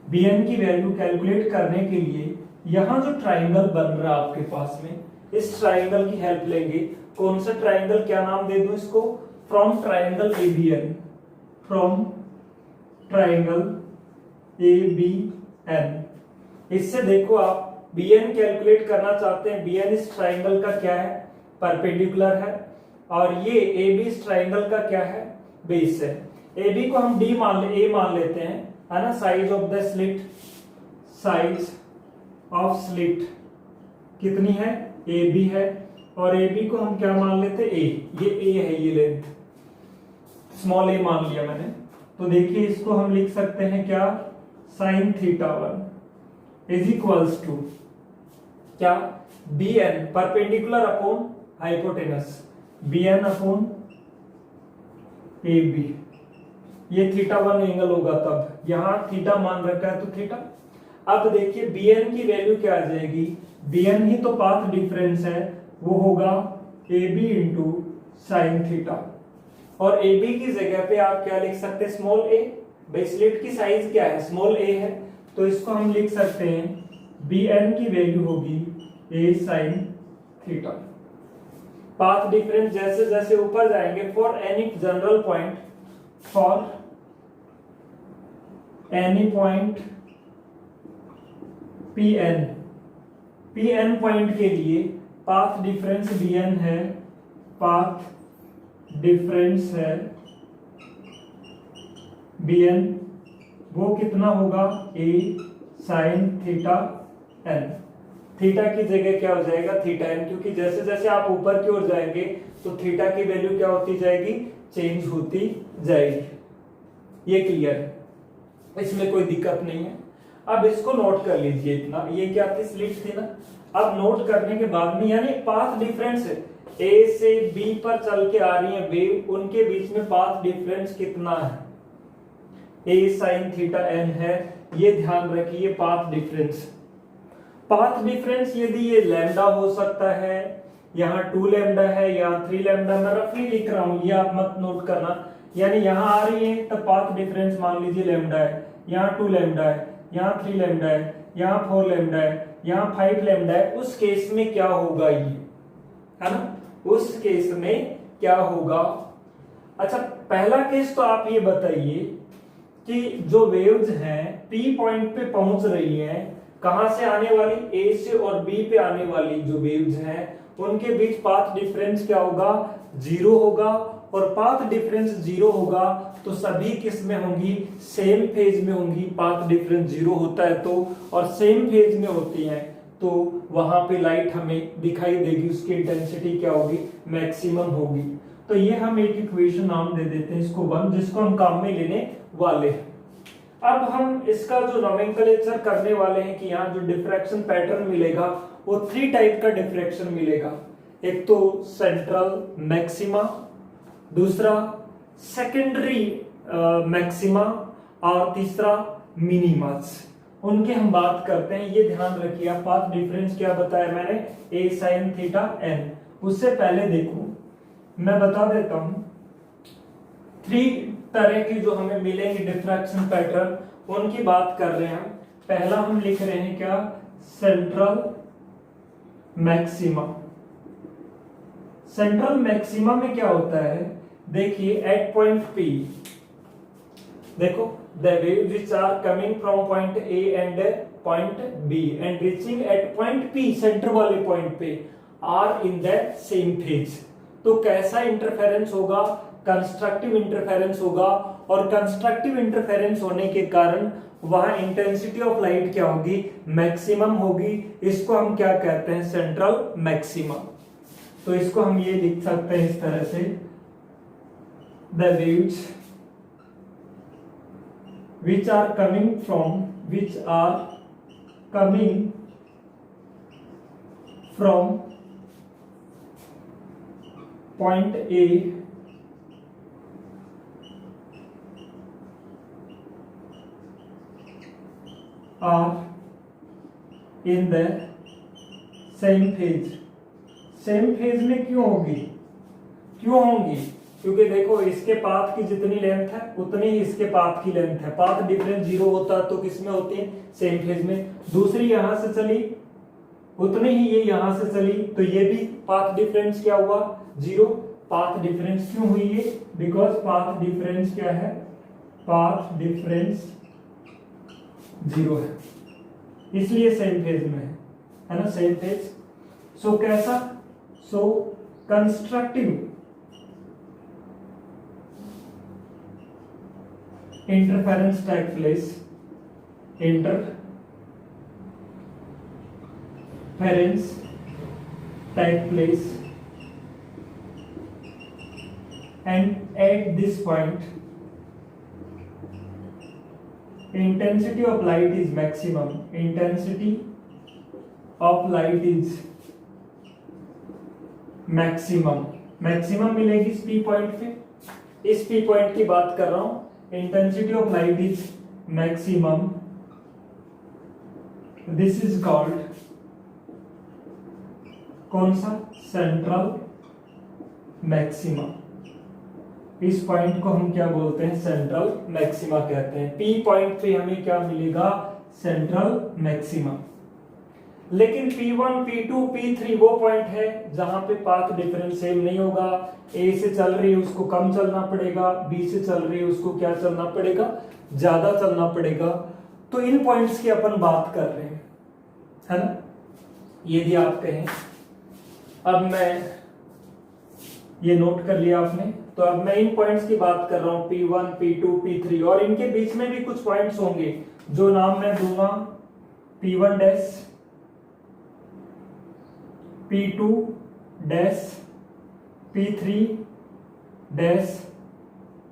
bn की वैल्यू कैलकुलेट करने के लिए यहां जो ट्राइंगल बन रहा है आपके पास में, इस ट्राइंगल की हेल्प लेंगे। कौन सा ट्राइंगल, क्या नाम दे दूं इसको, from triangle ABN, from triangle ABN। इससे देखो आप bn कैलकुलेट करना चाहते हैं, bn इस ट्राइंगल का क्या है, परपेंडिकुलर है, और ये AB इस ट्राइंगल का क्या है, बेस है। AB को हम A मान लेते हैं, है ना। Size of the slit, size of slit कितनी है, AB है, और AB को हम क्या मान लेते हैं, A, ये A है, ये लेंथ, स्मॉल a मान लिया मैंने। तो देखिए इसको हम लिख सकते हैं क्या, sine theta 1 is equals to क्या, bn perpendicular upon hypotenuse, bn upon AB। ये थीटा 1 एंगल होगा, तब यहां थीटा मान रखा है तो थीटा। अब देखिए bn की वैल्यू क्या आ जाएगी, bn ही तो पाथ डिफरेंस है, वो होगा AB इंटू साइन थीटा। और AB की जगह पे आप क्या लिख सकते हैं, स्मॉल a। भाई स्लिट की साइज क्या है, स्मॉल a है, तो इसको हम लिख सकते हैं bn की वैल्यू होगी a sine theta. Path difference जैसे जैसे ऊपर जाएंगे, for any general point, for any point pn point के लिए पाथ डिफरेंस bn है, पाथ डिफरेंस है bn, वो कितना होगा, a sine theta n। Theta की जगह क्या हो जाएगा, थीटा n, क्योंकि जैसे जैसे आप ऊपर की ओर जाएंगे तो थीटा की वैल्यू क्या होती जाएगी, चेंज होती जाएगी। ये क्लियर है, इसमें कोई दिक्कत नहीं है। अब इसको नोट कर लीजिए इतना, ये क्या आपकी स्लिट थी ना। अब नोट करने के बाद में, यानी पाथ डिफरेंस ए से बी पर चल के आ रही है वेव, उनके बीच में पाथ डिफरेंस कितना है, a साइन थीटा n है। ये ध्यान रखिए, पाथ डिफरेंस। पाथ डिफरेंस यदि ये लैम्डा हो सकता है, यहाँ 2 लैम्डा है या 3 लैम्डा, मैं रफली लिख रहा हूं, ये आप मत नोट करना। यानी यहाँ आ रही है तो पाथ डिफरेंस मान लीजिए लैम्डा है, यहाँ 2 लैम्डा है, यहाँ 3 लैम्डा है, यहाँ 4 लैम्डा है, यहाँ 5 लैम्डा है। उस केस में क्या होगा, ये है ना, उस केस में क्या होगा। अच्छा, पहला केस तो आप ये बताइए कि जो वेव्स हैं P पॉइंट पे पहुंच रही हैं, कहां से आने वाली, A से और B पे आने वाली जो वेव्स हैं, उनके बीच पाथ डिफरेंस क्या होगा, 0 होगा। और पाथ डिफरेंस 0 होगा तो सभी किस में होंगी, सेम फेज में होंगी। पाथ डिफरेंस 0 होता है तो, और सेम फेज में होती हैं तो वहां पे लाइट हमें दिखाई देगी, उसकी इंटेंसिटी क्या होगी, मैक्सिमम होगी। तो ये हम एक इक्वेशन नाम दे देते हैं इसको 1, जिसको हम काम में लेने वाले हैं। अब हम इसका जो नोमेनक्लेचर करने वाले हैं कि यहाँ जो डिफ्रैक्शन पैटर्न मिलेगा वो 3 टाइप का डिफ्रैक्शन मिलेगा। एक तो सेंट्रल मैक्सिमा, दूसरा सेकेंडरी मैक्सिमा और तीसरा मिनिमस। उनकी हम बात करते हैं। ये ध्यान रखिए, पाथ डिफरेंस क्या बताया मैंने, a sin थीटा n। उससे पहले देखो मैं बता देता हूं 3 तरह की जो हमें मिलेंगे डिफ्रैक्शन पैटर्न, उनकी बात कर रहे हैं। पहला हम लिख रहे हैं क्या, सेंट्रल मैक्सिमा। सेंट्रल मैक्सिमा में क्या होता है, देखिए एट पॉइंट P, देखो the waves which are coming from point A and point B and reaching at point P, centre वाले पॉइंट पे, are in the same phase। तो कैसा इंटरफेरेंस होगा, कंस्ट्रक्टिव इंटरफेरेंस होगा, और कंस्ट्रक्टिव इंटरफेरेंस होने के कारण वहां इंटेंसिटी ऑफ लाइट क्या होगी, मैक्सिमम होगी। इसको हम क्या कहते हैं, सेंट्रल मैक्सिमा। तो इसको हम ये लिख सकते हैं इस तरह से, the waves which are coming from point A are in the same phase। Same phase में क्यों होंगी, क्योंकि देखो इसके पाथ की जितनी लेंथ है उतनी ही इसके पाथ की लेंथ है। पाथ डिफरेंस 0 होता तो किस में होती है, सेम फेज में। दूसरी यहां से चली उतनी ही ये यहां से चली, तो ये भी पाथ डिफरेंस क्या हुआ, 0। पाथ डिफरेंस क्यों हुई है, बिकॉज पाथ डिफरेंस क्या है, पाथ डिफरेंस 0 है, इसलिए सेम फेज में है ना, सेम फेज। सो कैसा, so constructive interference take place, and at this point intensity of light is maximum, maximum मिलेगी इस P पॉइंट पे। इस P पॉइंट की बात कर रहा हूं, intensity of light is maximum, this is called कौन सा, सेंट्रल मैक्सिमा। इस पॉइंट को हम क्या बोलते हैं, सेंट्रल मैक्सिमा कहते हैं। P पॉइंट पे हमें क्या मिलेगा, सेंट्रल मैक्सिमा। लेकिन P1, P2, P3 वो पॉइंट है जहां पे पाथ डिफरेंस सेम नहीं होगा। A से चल रही है उसको कम चलना पड़ेगा, B से चल रही है उसको क्या चलना पड़ेगा, ज्यादा चलना पड़ेगा। तो इन पॉइंट्स की अपन बात कर रहे हैं, है ना, यदि आप कहें। अब मैं ये नोट कर लिया आपने, तो अब मैं इन पॉइंट्स की बात कर रहा हूं, P1, P2, P3, और इनके बीच में भी कुछ पॉइंट्स होंगे जो नाम मैं दूंगा, P1 dash, P2 dash, P3 dash,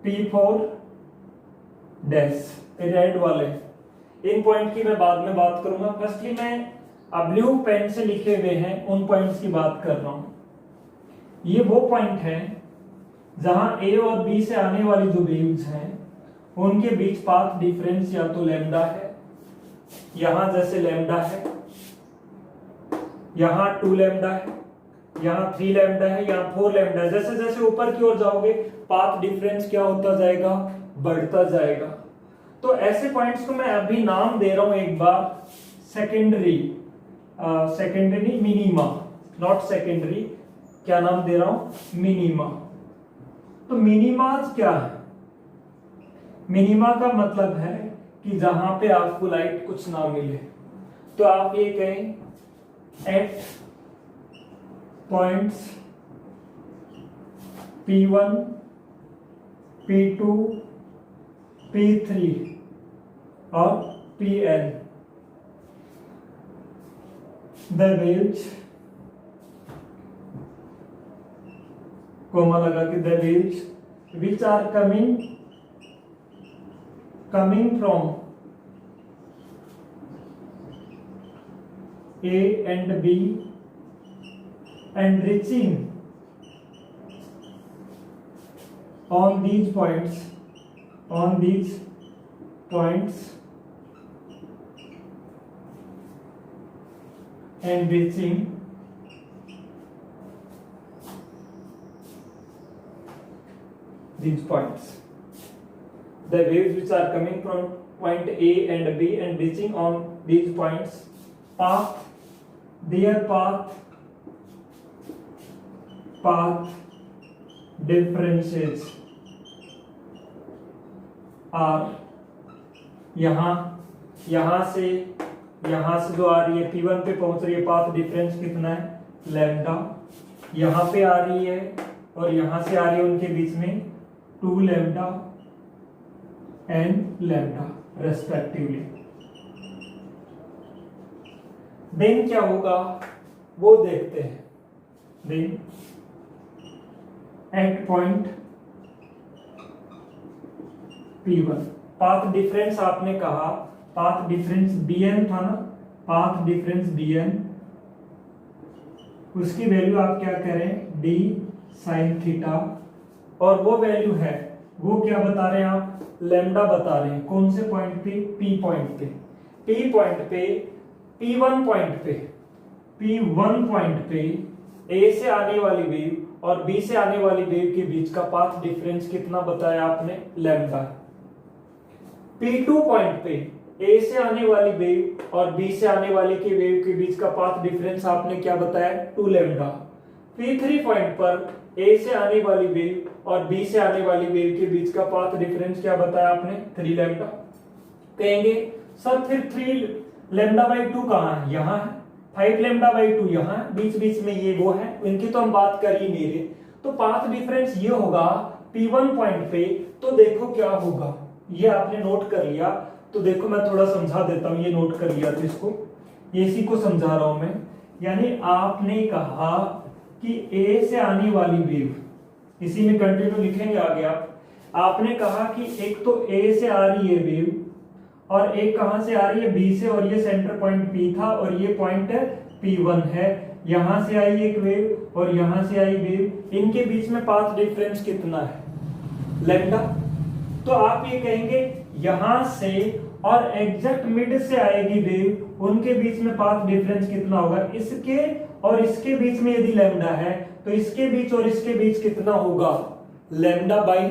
P4 dash, red वाले। इन पॉइंट की मैं बाद में बात करूंगा। फर्स्टली मैं ब्लू पेन से लिखे हुए हैं उन पॉइंट्स की बात कर रहा हूं। ये वो पॉइंट है जहां A और B से आने वाली जो वेव्स हैं उनके बीच पाथ डिफरेंस या तो लैम्डा है, यहां जैसे लैम्डा है, यहाँ 2 लैम्डा है, यहाँ 3 लैम्डा है, यहाँ 4 लैम्डा है। जैसे जैसे ऊपर की ओर जाओगे पाथ डिफरेंस क्या होता जाएगा, बढ़ता जाएगा। तो ऐसे पॉइंट्स को मैं अभी नाम दे रहा हूं एक बार, सेकेंडरी मिनिमा, नॉट सेकेंडरी, क्या नाम दे रहा हूं, मिनिमा। तो मिनिमाज क्या है, मिनिमा का मतलब है कि जहां पे आपको लाइट कुछ ना मिले। तो आप ये कहें at points P1, P2, P3 और Pn, the waves, कोमा लगा के, the waves which are coming from A and B and reaching on these points and reaching these points. The waves which are coming from point A and B and reaching on these points, their path differences are यहाँ से जो आ रही है P1 पे पहुंच रही है, path difference कितना है, लैम्डा। यहाँ पे आ रही है और यहाँ से आ रही है, उनके बीच में 2 lambda and lambda respectively. Then क्या होगा वो देखते हैं। Then at point P1 path difference, आपने कहा पाथ डिफरेंस Bn था ना, पाथ डिफरेंस Bn, उसकी वैल्यू आप क्या करें, d sin थीटा, और वो वैल्यू है, वो क्या बता रहे हैं आप, लैम्डा बता रहे हैं। कौन से पॉइंट पे, P पॉइंट पे, P पॉइंट पे, P1 पॉइंट पे, P1 पॉइंट पे A से आने वाली वेव और B से आने वाली वेव के बीच का पाथ डिफरेंस कितना बताया आपने, लैम्डा। P2 पॉइंट पे A से आने वाली वेव और B से आने वाली के वेव के बीच का पाथ डिफरेंस आपने क्या बताया, 2 लैम्डा। P3 पॉइंट पर A से आने वाली वेव और B से आने वाली वेव के बीच का पाथ डिफरेंस क्या बताया आपने, 3 लैम्डा। कहेंगे सर फिर 3 लैम्डा बाई 2 कहाँ है, यहाँ है, 5 लैम्डा बाई 2 यहाँ है, बीच बीच में ये वो है, इनकी तो हम बात कर ही नहीं रहे। तो पाथ डिफरेंस ये होगा P1 पॉइंट पे। तो देखो क्या होगा, ये आपने नोट कर लिया, तो देखो मैं थोड़ा समझा देता हूं, ये नोट कर लिया तो इसको, ये इसी को समझा रहा हूं मैं। यानी आपने कहा कि A से आने वाली वेव, इसी में कंटिन्यू लिखेंगे आगे आपने कहा कि एक तो A से आ रही है वेव और एक कहां से आ रही है, B से, और ये सेंटर पॉइंट P था और ये पॉइंट P1 है। यहां से आई एक वेव और यहां से आई वेव, इनके बीच में पाथ डिफरेंस कितना है, लैम्डा। तो आप ये कहेंगे यहां से और एग्जैक्ट मिड से आएगी वेव, उनके बीच में पाथ डिफरेंस कितना होगा, इसके और इसके बीच में यदि लैम्डा है तो इसके बीच और इसके बीच कितना होगा, लैम्डा बाई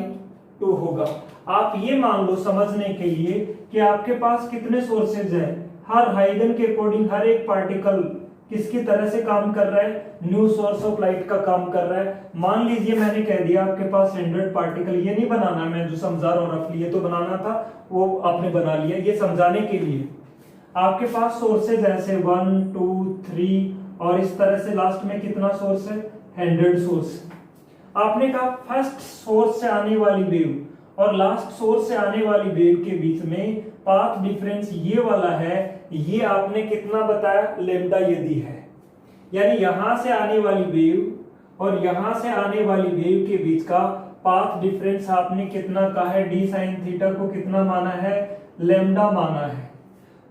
2 होगा। आप ये मान लो समझने के लिए कि आपके पास कितने सोर्सेज हैं, हर हाइगन के अकॉर्डिंग हर एक पार्टिकल किसकी तरह से काम कर रहा है, न्यू सोर्स ऑफ लाइट का काम कर रहा है। मान लीजिए मैंने कह दिया आपके पास 100 पार्टिकल, ये नहीं बनाना मैं जो समझा रहा हूं रफली, ये तो बनाना था वो आपने बना लिया, ये समझाने के लिए। आपके पास सोर्सेज ऐसे 1 2 3 और इस तरह से लास्ट में कितना सोर्स है, 100 सोर्स। आपने कहा फर्स्ट सोर्स से आने वाली वेव और लास्ट सोर्स से आने वाली वेव के बीच में पाथ डिफरेंस ये वाला है, ये आपने कितना बताया, लैम्डा यदि है। यानी यहां से आने वाली वेव और यहां से आने वाली वेव के बीच का पाथ डिफरेंस आपने कितना कहा है, डी साइन थीटा को कितना माना है, लैम्डा माना है।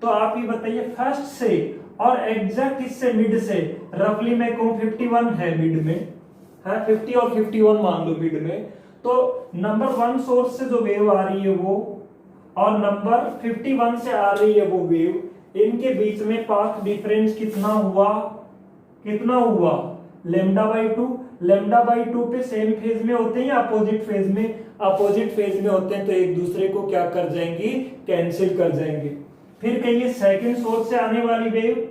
तो आप ये बताइए फर्स्ट से और एग्जैक्ट इससे मिड से रफली मैं कहूं 51 है मिड में, है 50 और 51 मान लो मिड में। तो नंबर 1 सोर्स से जो वेव आ रही है वो और नंबर 51 से आ रही है वो वेव, इनके बीच में पाथ डिफरेंस कितना हुआ, लैम्डा बाई 2। लैम्डा बाई 2 पे सेम फेज में होते हैं या अपोजिट फेज में, अपोजिट फेज में होते हैं, तो एक दूसरे को क्या कर जाएंगी, कैंसिल कर जाएंगे। फिर कहिए सेकंड सोर्स से आने वाली वेव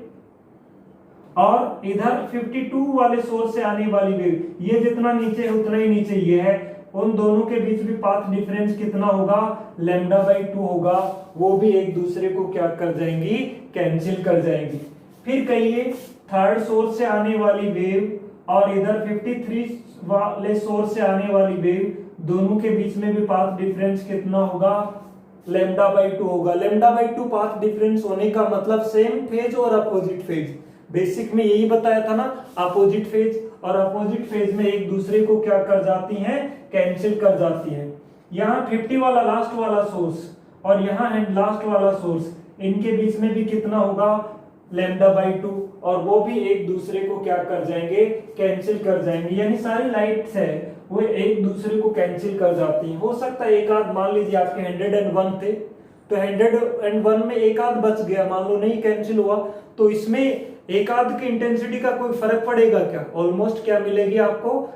और इधर 52 वाले सोर्स से आने वाली वेव, ये जितना नीचे है उतना ही नीचे ये है, उन दोनों के बीच भी पाथ डिफरेंस कितना होगा, लैम्डा बाई 2 होगा। वो भी एक दूसरे को क्या कर जाएंगी, कैंसिल कर जाएंगी। फिर कहिए थर्ड सोर्स से आने वाली वेव और इधर 53 वाले सोर्स से आने वाली वेव, दोनों के बीच में भी पाथ डिफरेंस कितना होगा, लैम्डा बाई 2 होगा। लैम्डा बाई 2 पाथ डिफरेंस होने का मतलब सेम फेज और अपोजिट फेज, बेसिक में यही बताया था ना, अपोजिट फेज और अपोजिट फेज में एक दूसरे को क्या कर जाती हैं, कैंसिल कर जाती हैं। यहाँ 50 वाला लास्ट वाला सोर्स और यहाँ है लास्ट वाला सोर्स, इनके बीच में भी कितना होगा, λ/2, और वो भी एक दूसरे को क्या कर जाएंगे, कैंसिल कर जाएंगे। यानी सारी लाइट्स है वो एक दूसरे को कैंसिल कर जाती हैं। हो सकता है एक आध, मान लीजिए आपके 101 थे तो 101 में एक आध बच गया, मान लो नहीं कैंसिल हुआ, तो इसमें एक आध की इंटेंसिटी का कोई फर्क पड़ेगा क्या? ऑलमोस्ट क्या मिलेगी आपको,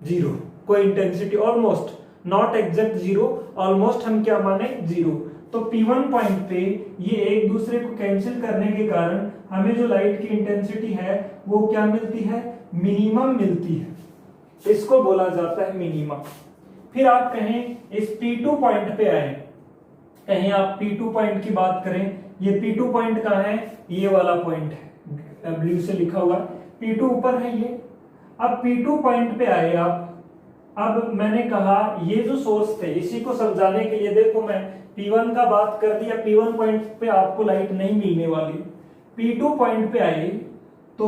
जीरो। कोई intensity almost, not exact zero, almost हम क्या माने, जीरो। तो P1 पॉइंट पे ये एक दूसरे को कैंसिल करने के कारण हमें जो लाइट की इंटेंसिटी है वो क्या मिलती है, मिनिमम मिलती है। इसको बोला जाता है मिनिमम। फिर आप कहें इस P2 पॉइंट पे आए, कहीं आप P2 पॉइंट की बात करें, ये P2 पॉइंट कहाँ है, ये वाला पॉइंट है, ब्लू से लिखा हुआ P2 ऊपर है ये। अब P2 पॉइंट पे आए आप, अब मैंने कहा ये जो सोर्स थे इसी को समझाने के लिए देखो मैं P1 का बात कर दिया, P1 पॉइंट पे आपको लाइट नहीं मिलने वाली। P2 पॉइंट पे आए तो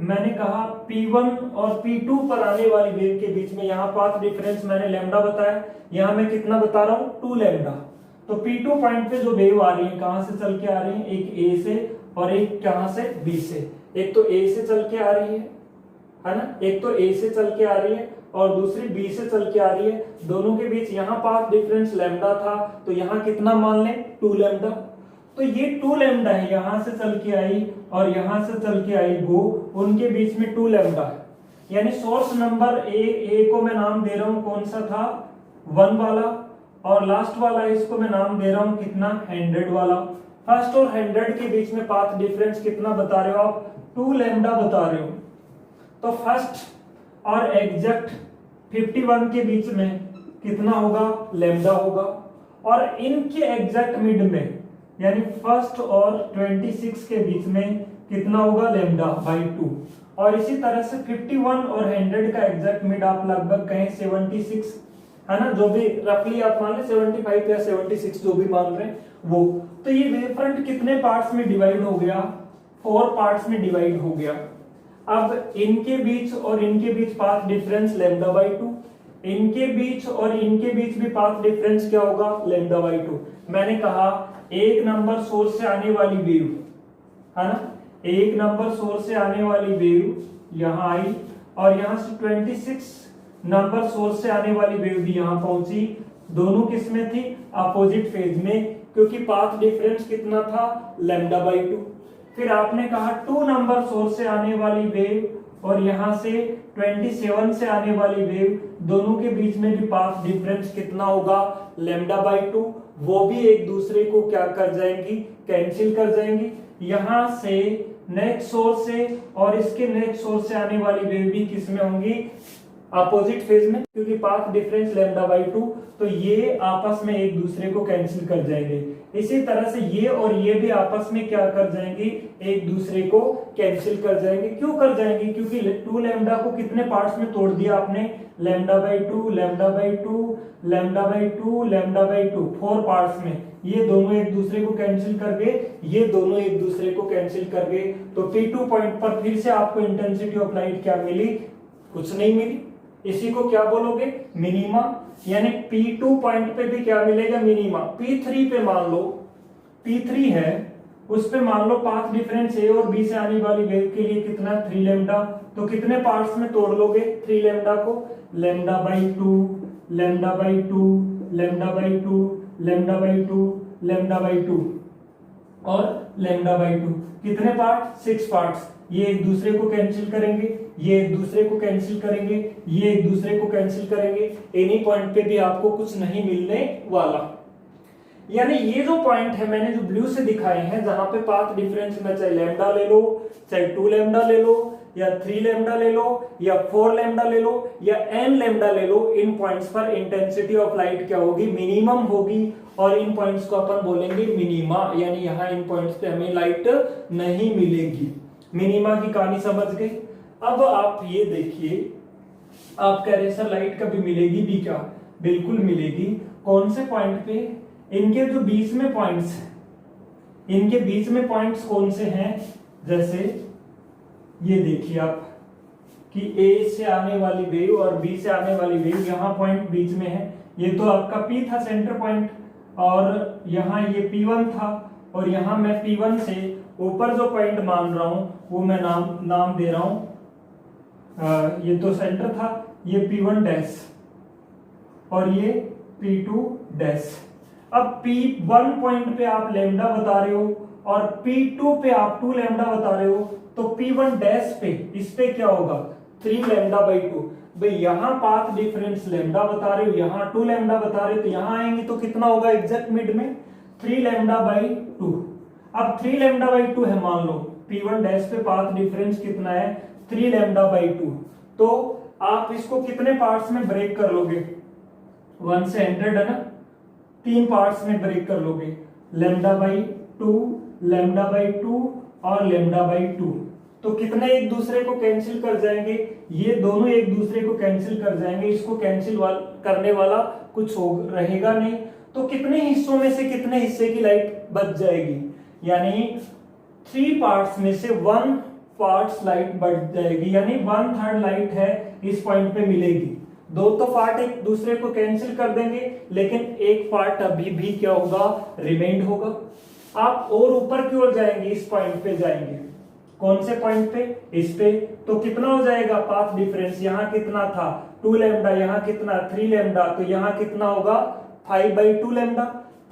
मैंने कहा P1 और P2 पर आने वाली वेव के बीच में यहाँ पाथ डिफरेंस मैंने लैम्डा बताया, यहाँ मैं कितना बता रहा हूँ, 2 लैम्डा। तो P2 पॉइंट पे जो वेव आ रही है कहां से चल के आ रही है, एक A से और एक कहां से, B से। एक तो A से चल के आ रही है ना, एक तो A से चल के आ रही है और दूसरी B से चल के आ रही है। दोनों के बीच यहाँ पाथ डिफरेंस लैम्डा था तो यहाँ कितना मान लें, 2 लैम्डा। तो ये 2 लैम्डा है, यहां से चल के आई और यहां से चल के आई वो, उनके बीच में 2 लैम्डा है। यानी सोर्स नंबर ए को मैं नाम दे रहा हूं कौन सा था, 1 वाला, और लास्ट वाला इसको मैं नाम दे रहा हूं कितना, 100 वाला। फर्स्ट और 100 के बीच में पाथ डिफरेंस कितना बता रहे हो आप, 2 लैम्डा बता रहे हो। तो फर्स्ट और एग्जैक्ट 51 के बीच में कितना होगा, लैम्डा होगा। और इनके एग्जैक्ट मिड में यानी फर्स्ट और 26 के बीच में कितना होगा, λ/2। और इसी तरह से 51 और 100 का एग्जैक्ट मिड आप लगभग कहें 76 है ना, जो भी रफली आप मान लें 75 या 76 जो भी मान रहे हैं वो। तो ये वेव फ्रंट कितने पार्ट्स में डिवाइड हो गया, 4 पार्ट्स में डिवाइड हो गया। अब इनके बीच और इनके बीच पाथ डिफरेंस λ/2, इनके बीच और इनके बीच भी पाथ डिफरेंस क्या होगा, λ/2। मैंने कहा एक नंबर सोर्स से आने वाली वेव है ना, एक नंबर सोर्स से आने वाली वेव यहां आई और यहां से 26 नंबर सोर्स से आने वाली वेव भी यहां पहुंची। दोनों किस में थी, अपोजिट फेज में, क्योंकि पाथ डिफरेंस कितना था, λ/2। फिर आपने कहा 2 नंबर सोर्स से आने वाली वेव और यहां से 27 से आने वाली वेव, दोनों के बीच में भी पाथ डिफरेंस कितना होगा, λ/2। वो भी एक दूसरे को क्या कर जाएंगी, कैंसिल कर जाएंगी। यहां से नेक्स्ट सोर्स से और इसके नेक्स्ट सोर्स से आने वाली वेव भी किस में होंगी, अपोजिट फेज में, क्योंकि पाथ डिफरेंस λ/2। तो ये आपस में एक दूसरे को कैंसिल कर जाएंगे। इसी तरह से ये और ये भी आपस में क्या कर जाएंगे, एक दूसरे को कैंसिल कर जाएंगे। क्यों कर जाएंगे, क्योंकि 2 लैम्डा को कितने पार्ट्स में तोड़ दिया आपने, λ/2 λ/2 λ/2 λ/2, 4 पार्ट्स में। ये दोनों एक दूसरे को कैंसिल कर गए, ये दोनों एक दूसरे को कैंसिल कर गए। तो P2 पॉइंट पर फिर से आपको इंटेंसिटी ऑफ लाइट क्या मिली, कुछ नहीं मिली। इसी को क्या बोलोगे, मिनिमा। यानी P2 पॉइंट पे भी क्या मिलेगा, मिनिमा। P3 पे मान लो, P3 है उस पे मान लो पाथ डिफरेंस A और B से आने वाली वेव के लिए कितना, 3 लैम्डा। तो कितने पार्ट्स में तोड़ लोगे 3 लैम्डा को, λ/2 λ/2 λ/2 λ/2 λ/2 और λ/2। कितने पार्ट, 6 पार्ट्स। ये एक दूसरे को कैंसिल करेंगे, ये एक दूसरे को कैंसिल करेंगे, ये एक दूसरे को कैंसिल करेंगे। इन्हीं पॉइंट पे भी आपको कुछ नहीं मिलने वाला। यानी ये जो पॉइंट है मैंने जो ब्लू से दिखाए हैं, जहां पे पाथ डिफरेंस में चाहे लैम्डा ले लो, चाहे 2 लैम्डा ले लो, या 3 लैम्डा ले लो, या 4 लैम्डा ले लो, या n लैम्डा ले लो, इन पॉइंट्स पर इंटेंसिटी ऑफ लाइट क्या होगी, मिनिमम होगी। और इन पॉइंट्स को अपन बोलेंगे मिनिमा। यानी यहाँ इन पॉइंट्स पे हमें लाइट नहीं मिलेगी। मिनिमा की कहानी समझ गए। अब आप ये देखिए, आप कह रहे सर लाइट कभी मिलेगी भी क्या, बिल्कुल मिलेगी। कौन से पॉइंट पे, इनके जो बीच में पॉइंट्स हैं, इनके बीच में पॉइंट्स कौन से हैं, जैसे ये देखिए आप कि A से आने वाली वेव और B से आने वाली वेव, यहाँ पॉइंट बीच में है। ये तो आपका P था सेंटर पॉइंट, और यहाँ ये P1 था, और यहाँ मैं P1 से ऊपर जो पॉइंट मान रहा हूं वो मैं नाम दे रहा हूं, ये तो सेंटर था, ये P1 डैश और ये P2 डैश। अब P1 पॉइंट पे आप लैम्डा बता रहे हो और P2 पे आप 2 लैम्डा बता रहे हो, तो P1 डैश पे इस पे क्या होगा 3 लैम्डा बाई 2। भाई यहाँ पाथ डिफरेंस लैम्डा बता रहे हो, यहाँ 2 लैम्डा बता रहे हो, तो यहाँ आएंगे तो कितना होगा एग्जैक्ट मिड में 3 लैम्डा बाई 2। अब 3 लैम्डा बाई 2 है, मान लो P1 डैश पे पाथ डिफरेंस कितना है 3 लैम्डा बाई 2। तो आप इसको कितने पार्ट्स में ब्रेक कर लोगे, 1 से 100 है ना, 3 पार्ट्स में ब्रेक कर लोगे, लैम्डा बाई 2, लैम्डा बाई 2 और लैम्डा बाई 2। तो कितने एक दूसरे को कैंसिल कर जाएंगे, ये दोनों एक दूसरे को कैंसिल कर जाएंगे, इसको कैंसिल करने वाला कुछ रहेगा नहीं। तो कितने हिस्सों में से कितने हिस्से की लाइट बच जाएगी, यानी 3 पार्ट्स में से 1 पार्ट्स लाइट बच जाएगी, यानी 1/3 लाइट है इस पॉइंट पे मिलेगी। 2 तो पार्ट एक दूसरे को कैंसिल कर देंगे, लेकिन एक पार्ट अभी भी क्या होगा रिमेंड होगा। आप और ऊपर की ओर जाएंगे, इस पॉइंट पे जाएंगे, कौन से पॉइंट पे, इस पे, तो कितना हो जाएगा पाथ डिफरेंस, यहाँ कितना था 2 लैम्डा, यहाँ कितना 3 लैम्डा, तो यहाँ कितना होगा 5/2 लैम्डा।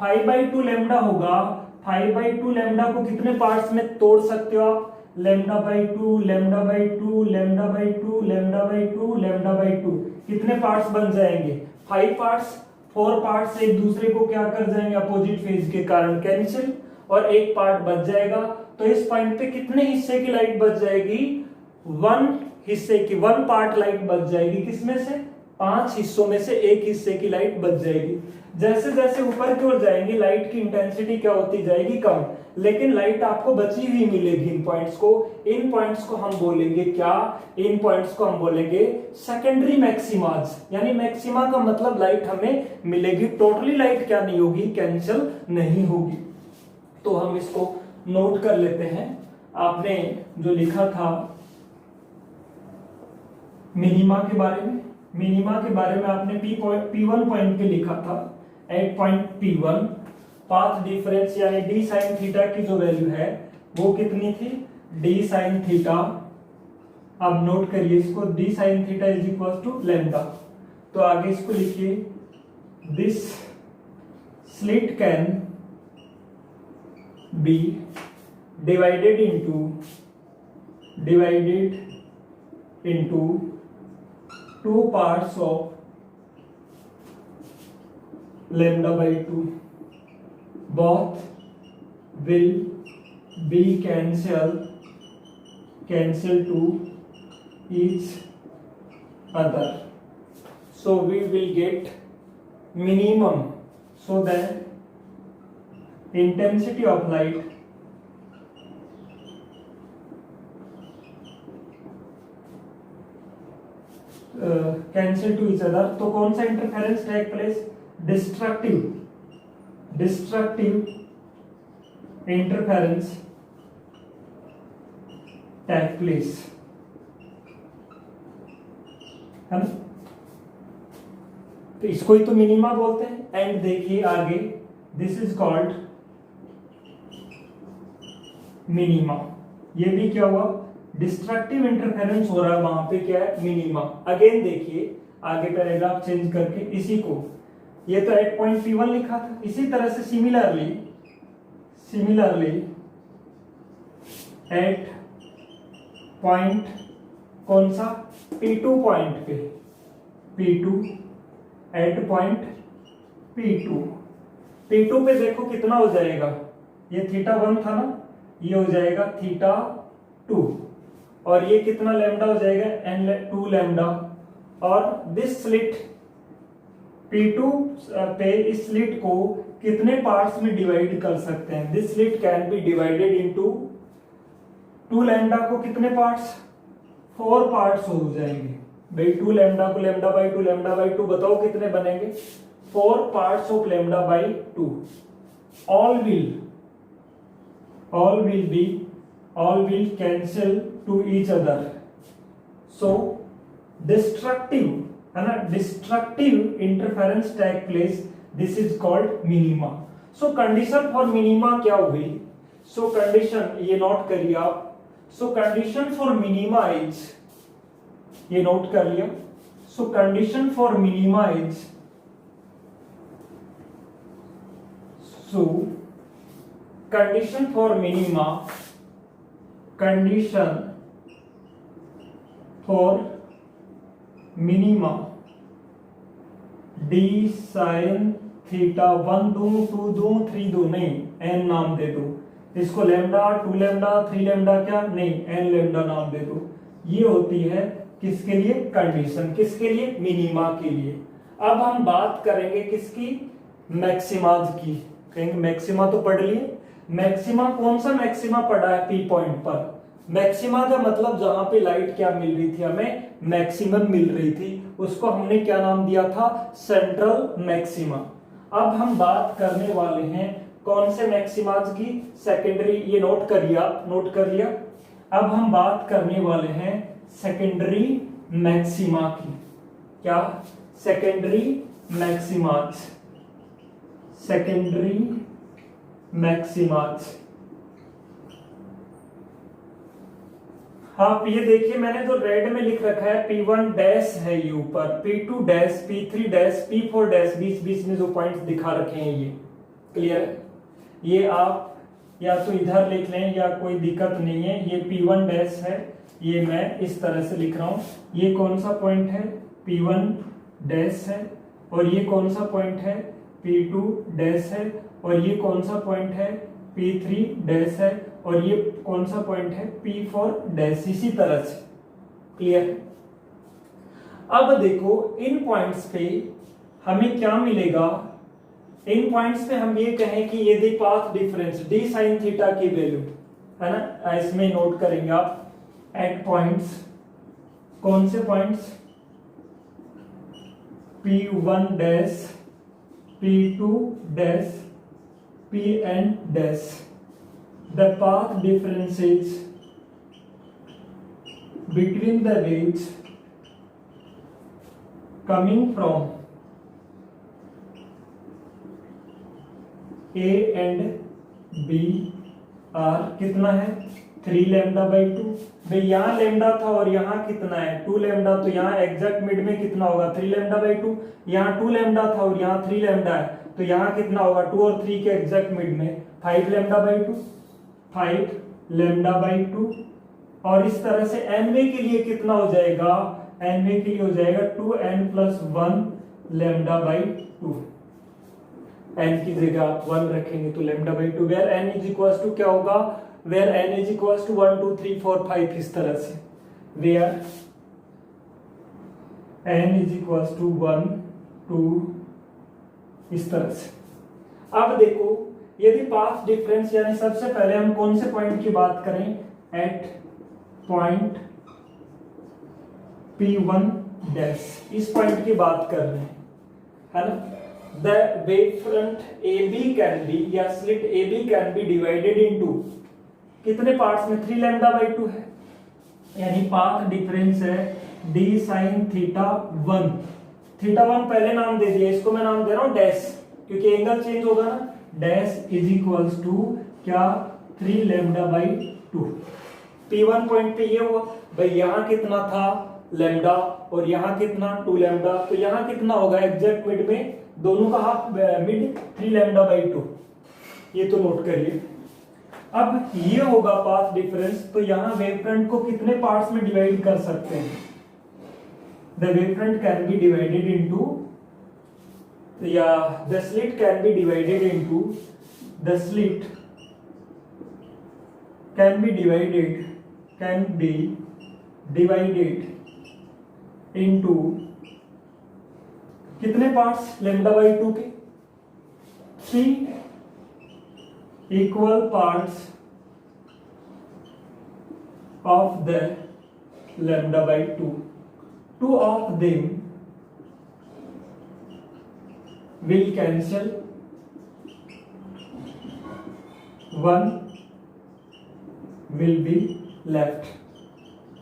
5/2 लैम्डा होगा, 5/2 लैम्डा को कितने पार्ट्स में तोड़ सकते हो आप, lambda by 2, lambda by 2, lambda by 2, lambda by 2, lambda by 2, कितने पार्ट्स बन जाएंगे 5 पार्ट्स। 4 पार्ट्स एक दूसरे को क्या कर जाएंगे अपोजिट फेज के कारण कैंसिल, और एक पार्ट बच जाएगा। तो इस पॉइंट पे कितने हिस्से की लाइट बच जाएगी, 1 हिस्से की, 1 पार्ट लाइट बच जाएगी, किसमें से 5 हिस्सों में से 1 हिस्से की लाइट बच जाएगी। जैसे जैसे ऊपर की ओर जाएंगे लाइट की इंटेंसिटी क्या होती जाएगी कम, लेकिन लाइट आपको बची हुई मिलेगी इन पॉइंट्स को। इन पॉइंट्स को हम बोलेंगे क्या, इन पॉइंट्स को हम बोलेंगे सेकेंडरी मैक्सिमाज, यानी मैक्सिमा का मतलब लाइट हमें मिलेगी, टोटली लाइट क्या नहीं होगी कैंसिल नहीं होगी। तो हम इसको नोट कर लेते हैं। आपने जो लिखा था मिनिमा के बारे में, मिनिमा के बारे में आपने P1 पॉइंट पे लिखा था, at point P1 path difference यानी d sin थीटा की जो वैल्यू है वो कितनी थी, d sin थीटा। अब नोट करिए इसको, d sin theta is equal to lambda. तो आगे इसको लिखिए, this slit can be divided into 2 parts of lambda by 2. Both will be cancelled to each other, so we will get minimum, so that intensity of light cancel to each other। तो कौन सा interference take place, destructive interference take place, है ना। तो इसको ही तो minima बोलते हैं। एंड देखिए आगे, दिस इज कॉल्ड मिनिमा। ये भी क्या हुआ, डिस्ट्रक्टिव इंटरफेरेंस हो रहा है, वहां पे क्या है मिनिमा। अगेन देखिए आगे पैराग्राफ चेंज करके इसी को, ये तो एट पॉइंट P1 लिखा था, इसी तरह से सिमिलरली एट पॉइंट कौन सा P2 पॉइंट पे, P2 एट पॉइंट P2 पे देखो कितना हो जाएगा, ये θ1 था ना, ये हो जाएगा θ2, और ये कितना लैम्डा हो जाएगा 2 लैम्डा। और दिस स्लिट P2 पे इस स्लिट को कितने पार्ट्स में डिवाइड कर सकते हैं, this slit can be divided into 2 lambda को कितने पार्ट्स, 4 पार्ट्स हो जाएंगे। भाई 2 लैम्डा को लैम्डा बाई 2, लैम्डा बाई 2 बताओ कितने बनेंगे, 4 parts of lambda by 2। all will cancel to each other, so destructive है ना, destructive interference take place, this is called minima। so condition for minima क्या हुई, सो कंडीशन ये नोट करिए आप, सो कंडीशन फॉर मिनिमा इज, ये नोट कर लिया, सो condition for minima is, so condition for minima, condition for minima D sine theta, 1 दूं 2 दूं 3 दूं नहीं, एन नाम दे दो इसको, लैम्डा 2 लैम्डा 3 लैम्डा क्या नहीं, एन लैम्डा नाम दे दो। ये होती है किसके लिए कंडीशन, किसके लिए मिनिमा के लिए। अब हम बात करेंगे किसकी, मैक्सिमाज की। कहेंगे मैक्सिमा तो पढ़ लिए, मैक्सिमा कौन सा मैक्सिमा पढ़ा है, पी पॉइंट पर। मैक्सिमा का मतलब जहां पे लाइट क्या मिल रही थी, हमें मैक्सिमम मिल रही थी, उसको हमने क्या नाम दिया था, सेंट्रल मैक्सिमा। अब हम बात करने वाले हैं कौन से मैक्सिमाज की, सेकेंडरी, ये नोट करिए आप, नोट कर लिया। अब हम बात करने वाले हैं सेकेंडरी मैक्सिमा की, क्या, सेकेंडरी मैक्सिमाज, सेकेंडरी मैक्सिमाज। आप ये देखिए मैंने जो रेड में लिख रखा है P1 डैश है ये ऊपर, P2 dash, P3 dash, P4 dash, बीच बीच में जो पॉइंट्स दिखा रखे हैं ये क्लियर है। ये आप या तो इधर लिख लें या कोई दिक्कत नहीं है। ये P1 डैश है, ये मैं इस तरह से लिख रहा हूं। ये कौन सा पॉइंट है, P1 डैश है, और ये कौन सा पॉइंट है, P2 डैश है, और ये कौन सा पॉइंट है, P3 डैश है, और ये कौन सा पॉइंट है, P4 डैश, इसी तरह से क्लियर है। अब देखो इन पॉइंट्स पे हमें क्या मिलेगा, इन पॉइंट्स पे हम ये कहें कि यदि path difference d sin theta की वैल्यू है ना, इसमें नोट करेंगे आप एट पॉइंट्स, कौन से points, P1 dash, P2 dash, Pn dash, the path differences between the rays coming from A and B are कितना है, 3 लैम्डा बाई 2। भाई यहाँ लैम्डा था और यहाँ कितना है, 2 लैम्डा, तो यहाँ एग्जैक्ट मिड में कितना होगा, 3 लैम्डा बाई 2। यहाँ 2 लैम्डा था और यहाँ 3 लैम्डा है, तो यहाँ कितना होगा, 2 और 3 के एग्जैक्ट मिड में 5 लैम्डा बाई 2, 5 लैम्डा बाई 2। और इस तरह से nवे के लिए कितना हो जाएगा, nवे के लिए हो जाएगा 2n plus 1 lambda by 2। n की जगह आप 1 रखेंगे तो lambda by 2, where n is equals to क्या होगा, where n is equals to 1 2 3 4 5, इस तरह से, where n is equals to 1 2, इस तरह से। अब देखो यदि पाथ डिफरेंस, यानी सबसे पहले हम कौन से पॉइंट की बात करें, एट पॉइंट P1 डैश, इस पॉइंट की बात कर रहे हैं, है ना। The wave front AB can be, या slit AB can be divided into कितने पार्ट्स में, 3 लैम्डा बाई 2 है, यानी पाथ डिफरेंस है d sin थीटा 1। थीटा 1 पहले नाम दे दिया, इसको मैं नाम दे रहा हूं डैश, क्योंकि एंगल चेंज होगा ना। डैश इज इक्वल्स टू क्या, 3 लैम्डा बाई 2। P1 पॉइंट पे ये हुआ, भाई यहाँ कितना था लैम्डा और यहाँ कितना 2 लैम्डा, तो यहाँ कितना होगा एग्जैक्ट मिड में, दोनों का हाफ मिड 3 लैम्डा बाई 2, ये तो नोट करिए। अब ये होगा पाथ डिफरेंस, तो यहाँ वेवफ्रंट को कितने पार्ट्स में डिवाइड कर सकते हैं, the wavefront can be divided into, या the slit can be divided into, the slit can be divided into कितने पार्ट्स, लैम्डा बाई 2 के 3 equal parts of the lambda by 2, 2 of them will cancel, 1 will be left,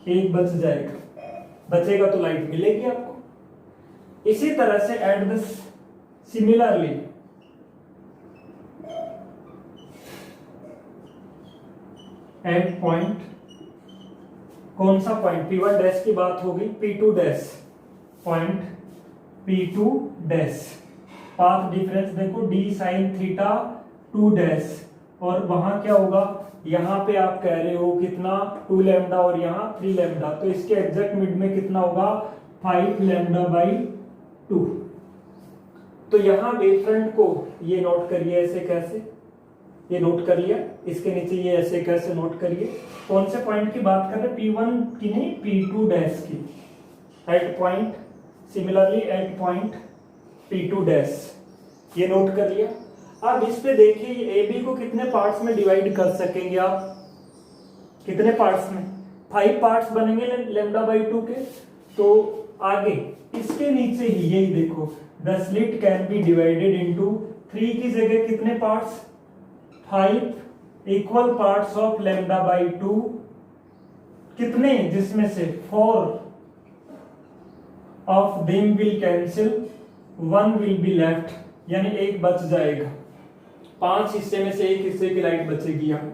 एक बच जाएगा, बचेगा तो light मिलेगी आपको। इसी तरह से at the similarly at point, कौन सा पॉइंट, P1 डैश की बात होगी, P2 dash, point P2 dash. Path difference देखो d sin थीटा 2 डैश, और वहां क्या होगा, यहाँ पे आप कह रहे हो कितना 2 लैम्डा और यहाँ 3 लैम्डा, तो इसके एग्जैक्ट मिड में कितना होगा 5 लैम्डा बाई 2। तो यहाँ वेव फ्रंट को ये नोट करिए ऐसे कैसे, ये नोट कर लिया, इसके नीचे ये ऐसे कैसे नोट करिए, कौन से पॉइंट की बात कर रहे हैं, P1 की नहीं P2 डैश की, at point, similarly at point P2 dash, ये नोट कर लिया। अब इस पे देखिए ए बी को कितने पार्ट्स में डिवाइड कर सकेंगे आप, कितने पार्ट्स में, 5 पार्ट्स बनेंगे लैम्डा बाई 2 के। तो आगे इसके नीचे ही यही देखो, the slit can be divided into 3 की जगह कितने parts, 5 equal parts of lambda by 2, कितने, जिसमें से 4 of them will cancel, 1 will be left, यानी एक बच जाएगा, 5 हिस्से में से एक हिस्से की लाइट बचेगी यहाँ।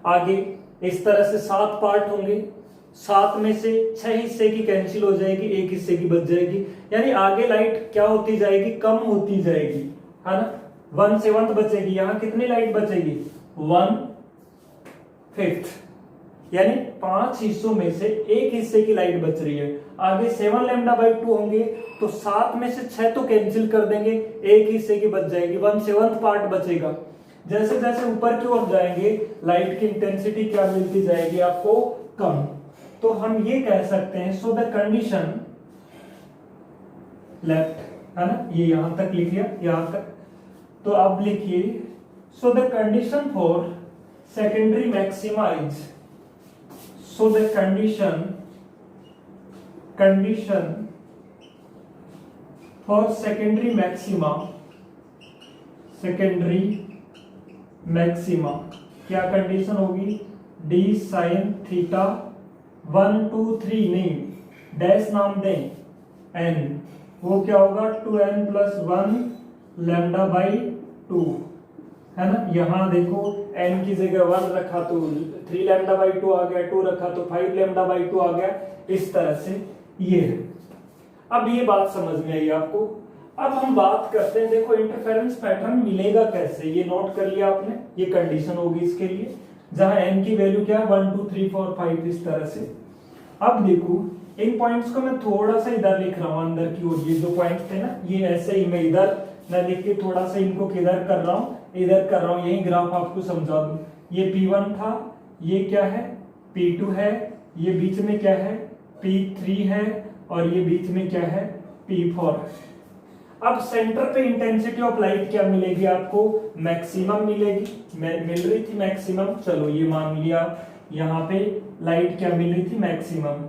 आगे इस तरह से 7 पार्ट होंगे, 7 में से 6 हिस्से की कैंसिल हो जाएगी, एक हिस्से की बच जाएगी, यानी आगे लाइट क्या होती जाएगी, कम होती जाएगी, है ना। 1/7 बचेगी, यहाँ कितनी लाइट बचेगी, 1/5, यानी 5 हिस्सों में से एक हिस्से की लाइट बच रही है। आगे 7 लैम्डा बाई 2 होंगे, तो 7 में से 6 तो कैंसिल कर देंगे, एक हिस्से की बच जाएगी, 1/7 पार्ट बचेगा। जैसे जैसे ऊपर की ओर जाएंगे लाइट की इंटेंसिटी क्या मिलती जाएगी आपको, कम। तो हम ये कह सकते हैं, सो द कंडीशन लेफ्ट, है ना, ये यहां तक लिख लिया, यहां तक। तो अब लिखिए, so the condition for secondary maxima is, so the condition for secondary maxima क्या कंडीशन होगी, d sin थीटा 1 2 3 नहीं, डैश नाम दें, n, वो क्या होगा 2n + 1 लैम्डा बाई 2, है ना। यहाँ देखो n की जगह 1 रखा तो 3 लैम्डा बाई 2 आ गया, 2 रखा तो 5 लैम्डा बाई 2 आ गया, इस तरह से ये। अब ये बात समझ में आई आपको। अब हम बात करते हैं, देखो इंटरफेरेंस पैटर्न मिलेगा कैसे, ये नोट कर लिया आपने, ये कंडीशन होगी इसके लिए, जहां n की वैल्यू क्या है 1 2 3 4 5, इस तरह से। अब देखो इन पॉइंट्स को मैं थोड़ा सा इधर लिख रहा हूं अंदर की ओर, ये जो पॉइंट्स थे ना, ये ऐसे ही मैं इधर मैं लिख के थोड़ा सा इनको किधर कर रहा हूं, इधर कर रहा हूं, यही ग्राफ आपको समझा दूं। ये P1 था, ये क्या है P2 है, ये बीच में क्या है P3 है, और ये बीच में क्या है P4। अब सेंटर पे इंटेंसिटी ऑफ लाइट क्या मिलेगी आपको, मैक्सिमम मिलेगी, मिल रही थी मैक्सिमम, चलो ये मान लिया, यहाँ पे लाइट क्या मिल रही थी, मैक्सिमम।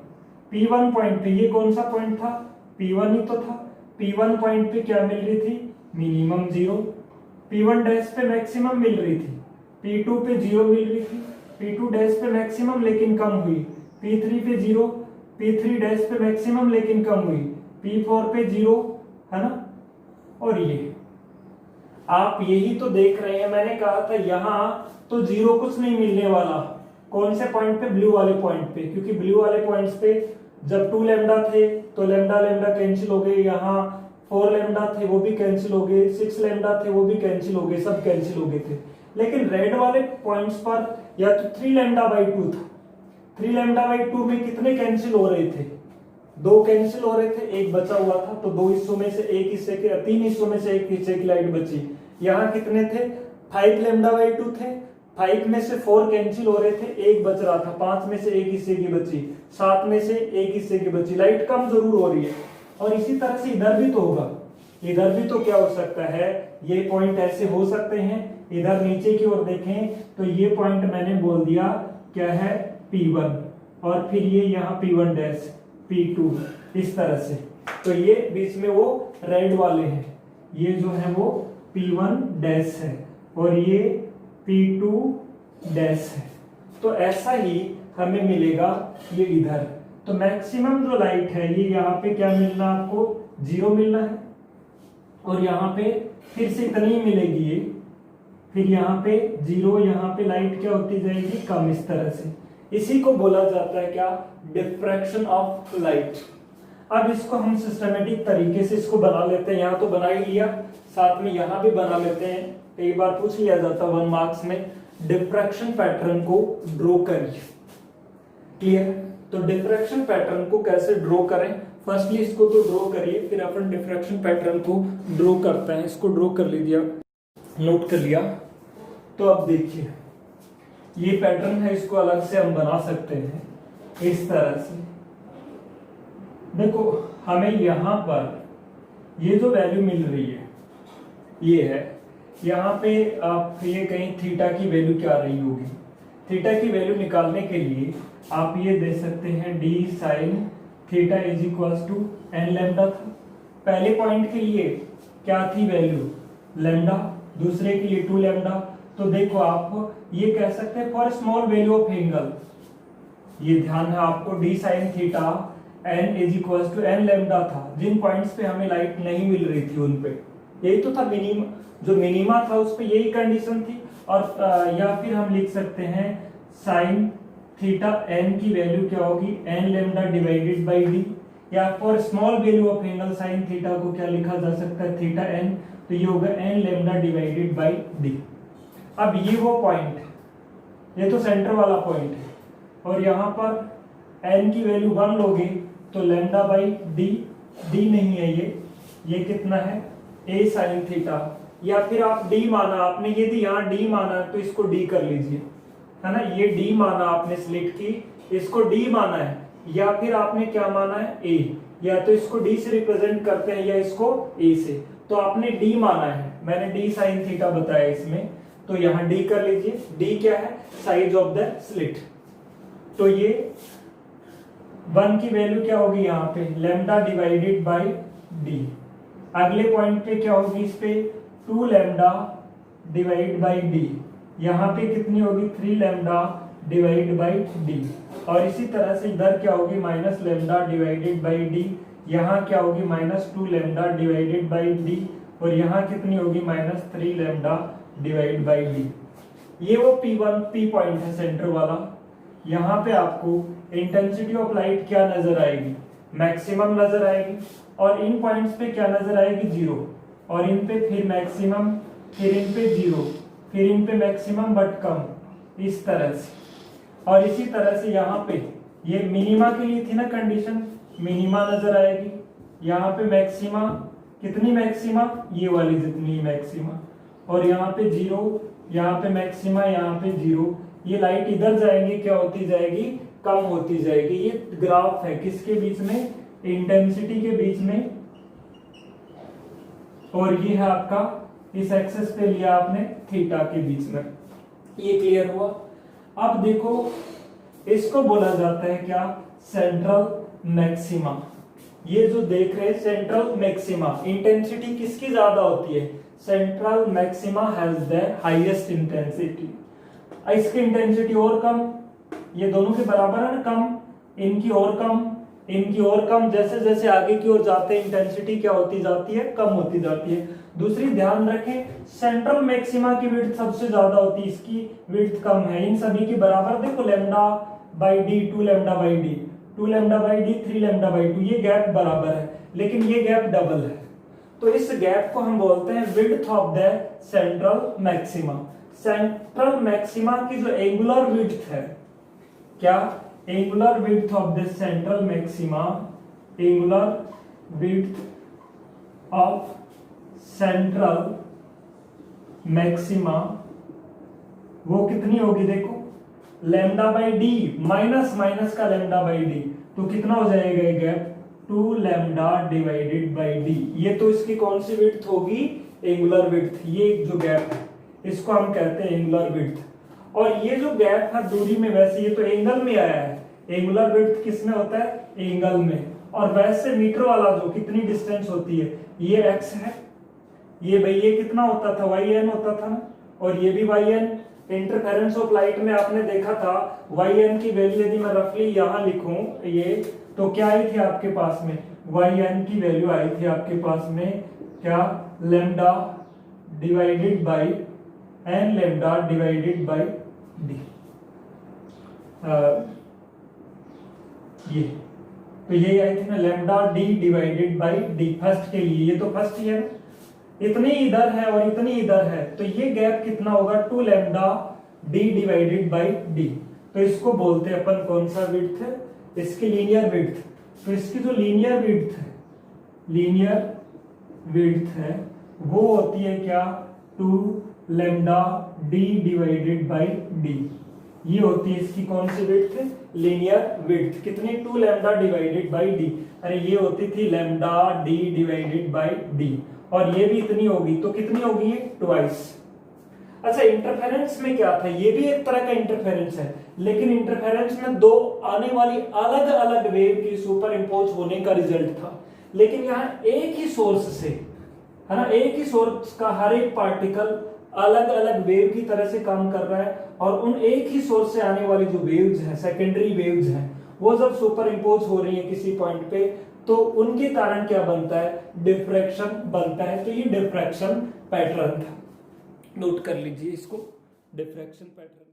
P1 पॉइंट पे, ये कौन सा पॉइंट था, P1 ही तो था, P1 पॉइंट पे क्या मिल रही थी, मिनिमम 0। P1 डैश पे मैक्सिमम मिल रही थी, P2 पे 0 मिल रही थी, P2 डैश पे मैक्सिमम लेकिन कम हुई, P3 पे 0, P3 डैश पे मैक्सिमम लेकिन कम हुई, P4 पे 0, है ना। और ये आप यही तो देख रहे हैं, मैंने कहा था यहां तो 0 कुछ नहीं मिलने वाला, कौन से पॉइंट पे, ब्लू वाले पॉइंट पे, क्योंकि ब्लू वाले पॉइंट्स पे जब 2 लैम्डा थे तो लैम्डा लैम्डा कैंसिल हो गए, यहाँ 4 लैम्डा थे वो भी कैंसिल हो गए, 6 लैम्डा थे वो भी कैंसिल हो गए, सब कैंसिल हो गए थे। लेकिन रेड वाले पॉइंट्स पर या तो 3 लैम्डा बाई 2 था, 3 लैम्डा बाई 2 में कितने कैंसिल हो रहे थे, 2 कैंसिल हो रहे थे, एक बचा हुआ था, तो 2 हिस्सों में से एक हिस्से के, 3 हिस्सों में से एक हिस्से की लाइट बची। यहाँ कितने थे, 5 लैम्डा बाई 2 थे, 5 में से 4 कैंसिल हो रहे थे, एक बच रहा था, 5 में से एक हिस्से की बची, 7 में से एक हिस्से की बची, लाइट कम जरूर हो रही है। और इसी तरह से इधर भी तो होगा, इधर भी तो क्या हो सकता है, ये पॉइंट ऐसे हो सकते हैं, इधर नीचे की ओर देखें तो ये पॉइंट मैंने बोल दिया क्या है P1, और फिर ये यहाँ P1 डैश, P2, इस तरह से। तो ये बीच में वो रेड वाले हैं, ये जो है वो P1 डैश है और ये P2 डैश है। तो ऐसा ही हमें मिलेगा ये इधर। तो मैक्सिमम जो लाइट है ये यहाँ पे क्या मिलना आपको, 0 मिलना है, और यहाँ पे फिर से इतनी ही मिलेगी, ये फिर यहाँ पे 0, यहाँ पे लाइट क्या होती जाएगी, कम, इस तरह से। इसी को बोला जाता है क्या, डिफ्रैक्शन ऑफ लाइट। अब इसको हम सिस्टमेटिक तरीके से इसको बना लेते हैं। यहाँ तो बना ही लिया, साथ में यहाँ भी बना लेते हैं। कई बार पूछ लिया जाता 1 मार्क्स में, डिफ्रैक्शन पैटर्न को ड्रॉ करिए। क्लियर? तो डिफ्रैक्शन पैटर्न को कैसे ड्रॉ करें, फर्स्टली इसको तो ड्रॉ करिए, फिर अपन डिफ्रैक्शन पैटर्न को ड्रॉ करते हैं। इसको ड्रॉ कर लीजिए, नोट कर लिया। तो अब देखिए ये पैटर्न है, इसको अलग से हम बना सकते हैं इस तरह से। देखो हमें यहां पर ये जो वैल्यू मिल रही है ये है, यहाँ पे आप ये कहीं थीटा की वैल्यू क्या आ रही होगी। थीटा की वैल्यू निकालने के लिए आप ये दे सकते हैं d sine theta is equals to n lambda था। पहले पॉइंट के लिए क्या थी वैल्यू, लैम्डा, दूसरे के लिए 2 लैम्डा। तो देखो आप ये कह सकते हैं for small value of angle, ये ध्यान है आपको, d sine theta n is equals to n lambda था। जिन पॉइंट्स पे हमें लाइट नहीं मिल रही थी उन पे यही तो था मिनिमम, जो मिनिमा था उस पे यही कंडीशन थी। और या फिर हम लिख सकते हैं साइन थीटा एन की वैल्यू क्या होगी, n lambda divided by d. या for small value of angle sine theta को क्या लिखा जा सकता है, थीटा एन, तो ये होगा n lambda divided by d. अब ये वो पॉइंट, ये तो सेंटर वाला पॉइंट है, और यहाँ पर एन की वैल्यू 1 लोगे तो लैम्डा बाई डी, डी नहीं है ये कितना है, ए साइन थीटा। या फिर आप डी माना आपने, यदि यहाँ डी माना तो इसको डी कर लीजिए, है ना। ये डी माना आपने स्लिट की, इसको डी माना है, या फिर आपने क्या माना है, ए, या तो इसको डी से रिप्रेजेंट करते हैं या इसको ए से। तो आपने डी माना है, मैंने डी साइन थीटा बताया इसमें, तो यहाँ डी कर लीजिए। डी क्या है, साइज ऑफ द स्लिट। तो ये 1 की वैल्यू क्या होगी यहाँ पे, लैम्डा डिवाइडेड बाई डी। अगले पॉइंट पे क्या होगी, इस पे 2 लैम्डा डिवाइड बाई डी। यहाँ पे कितनी होगी, 3 लैम्डा डिवाइड बाई डी। और इसी तरह से इधर क्या होगी, minus lambda divided by D. यहाँ क्या होगी, -2 लैम्डा डिवाइडेड बाई डी। और यहाँ कितनी होगी, -3 लैम्डा डिवाइड बाई डी। ये वो P1 P पॉइंट है सेंटर वाला। यहाँ पे आपको इंटेंसिटी ऑफ लाइट क्या नजर आएगी, मैक्सिमम नजर आएगी। और इन पॉइंट्स पे क्या नजर आएगी, 0। और इन पे फिर मैक्सिमम, फिर इन पे 0, फिर इन पे मैक्सिमम बट कम, इस तरह से। और इसी तरह से यहाँ पे ये मिनिमा के लिए थी ना कंडीशन, मिनिमा नजर आएगी। यहाँ पे मैक्सिमा, कितनी मैक्सिमा, ये वाली जितनी मैक्सिमा। और यहाँ पे 0, यहाँ पे मैक्सिमा, यहाँ पे 0। ये लाइट इधर जाएंगी, क्या होती जाएगी, कम होती जाएगी। ये ग्राफ है किसके बीच में, इंटेंसिटी के बीच में। और ये है आपका, इस एक्सेस पे लिया आपने थीटा के बीच में। ये क्लियर हुआ। अब देखो इसको बोला जाता है क्या, सेंट्रल मैक्सिमा। ये जो देख रहे हैं सेंट्रल मैक्सिमा, इंटेंसिटी किसकी ज्यादा होती है, central maxima has the highest intensity. इसकी इंटेंसिटी और कम, ये दोनों के बराबर है ना, कम, इनकी और कम, इनकी और कम। जैसे जैसे आगे की ओर जाते हैं इंटेंसिटी क्या होती जाती है, कम होती जाती है। दूसरी ध्यान रखें, सेंट्रल मैक्सिमा की विड्थ सबसे ज्यादा होती है, इसकी विड्थ कम है। इन सभी की बराबर देखो, lambda by D, 2 lambda by D, 2 lambda by D, 3 lambda by 2। ये गैप बराबर है, लेकिन ये गैप डबल है। तो इस गैप को हम बोलते हैं width of the central maxima. Central maxima की जो एंगुलर विड्थ है, क्या, angular width of the central maxima, angular width of central maxima, वो कितनी होगी, देखो लैम्डा बाई डी, माइनस का लैम्डा बाई डी, तो कितना हो जाएगा ये gap, 2 lambda divided by d. ये तो इसकी कौन सी विड्थ होगी, एंगुलर विड्थ। ये जो गैप है इसको हम कहते हैं एंगुलर विड्थ। और ये जो गैप है दूरी में, वैसे ये तो एंगल में आया है, एंगुलर विड्थ किस में होता है, एंगल में। और वैसे मीटर वाला जो कितनी डिस्टेंस होती है, ये x है, ये भाई ये कितना होता था, yn होता था ना, और ये भी yn। इंटरफेरेंस ऑफ लाइट में आपने देखा था yn की वैल्यू यदि मैं रफली यहाँ लिखूं ये, तो क्या आई थी आपके पास में, yn की वैल्यू आई थी आपके पास में क्या, lambda divided by n lambda divided by d. ये तो ये आई थी ना lambda d divided by d first के लिए, ये तो फर्स्ट ही है ना, इतनी इधर है और इतनी इधर है, तो ये गैप कितना होगा 2 lambda d divided by D. तो इसको बोलते हैं अपन कौन सा विड्थ है, इसकी लीनियर विड्थ। तो इसकी जो लीनियर विड्थ है, लीनियर विड्थ है वो होती है क्या 2 lambda d divided by d. ये होती है इसकी कौन सी विड्थ, लीनियर विड्थ। कितनी 2 लेमडा डिवाइडेड बाई डी, अरे ये होती थी lambda d divided by D, और ये भी इतनी होगी, तो कितनी होगी ये ट्वाइस। अच्छा इंटरफेरेंस में क्या था, ये भी एक तरह का इंटरफेरेंस है, लेकिन इंटरफेरेंस में दो आने वाली अलग अलग वेव की सुपर इम्पोज होने का रिजल्ट था। लेकिन यहाँ एक ही सोर्स से है ना, एक ही सोर्स का हर एक पार्टिकल अलग अलग वेव की तरह से काम कर रहा है, और उन एक ही सोर्स से आने वाली जो वेव्स हैं, सेकेंडरी वेव्स हैं, वो जब सुपर इम्पोज हो रही है किसी पॉइंट पे, तो उनके कारण क्या बनता है, डिफ्रैक्शन बनता है। तो ये डिफ्रैक्शन पैटर्न था, नोट कर लीजिए इसको, डिफ्रैक्शन पैटर्न।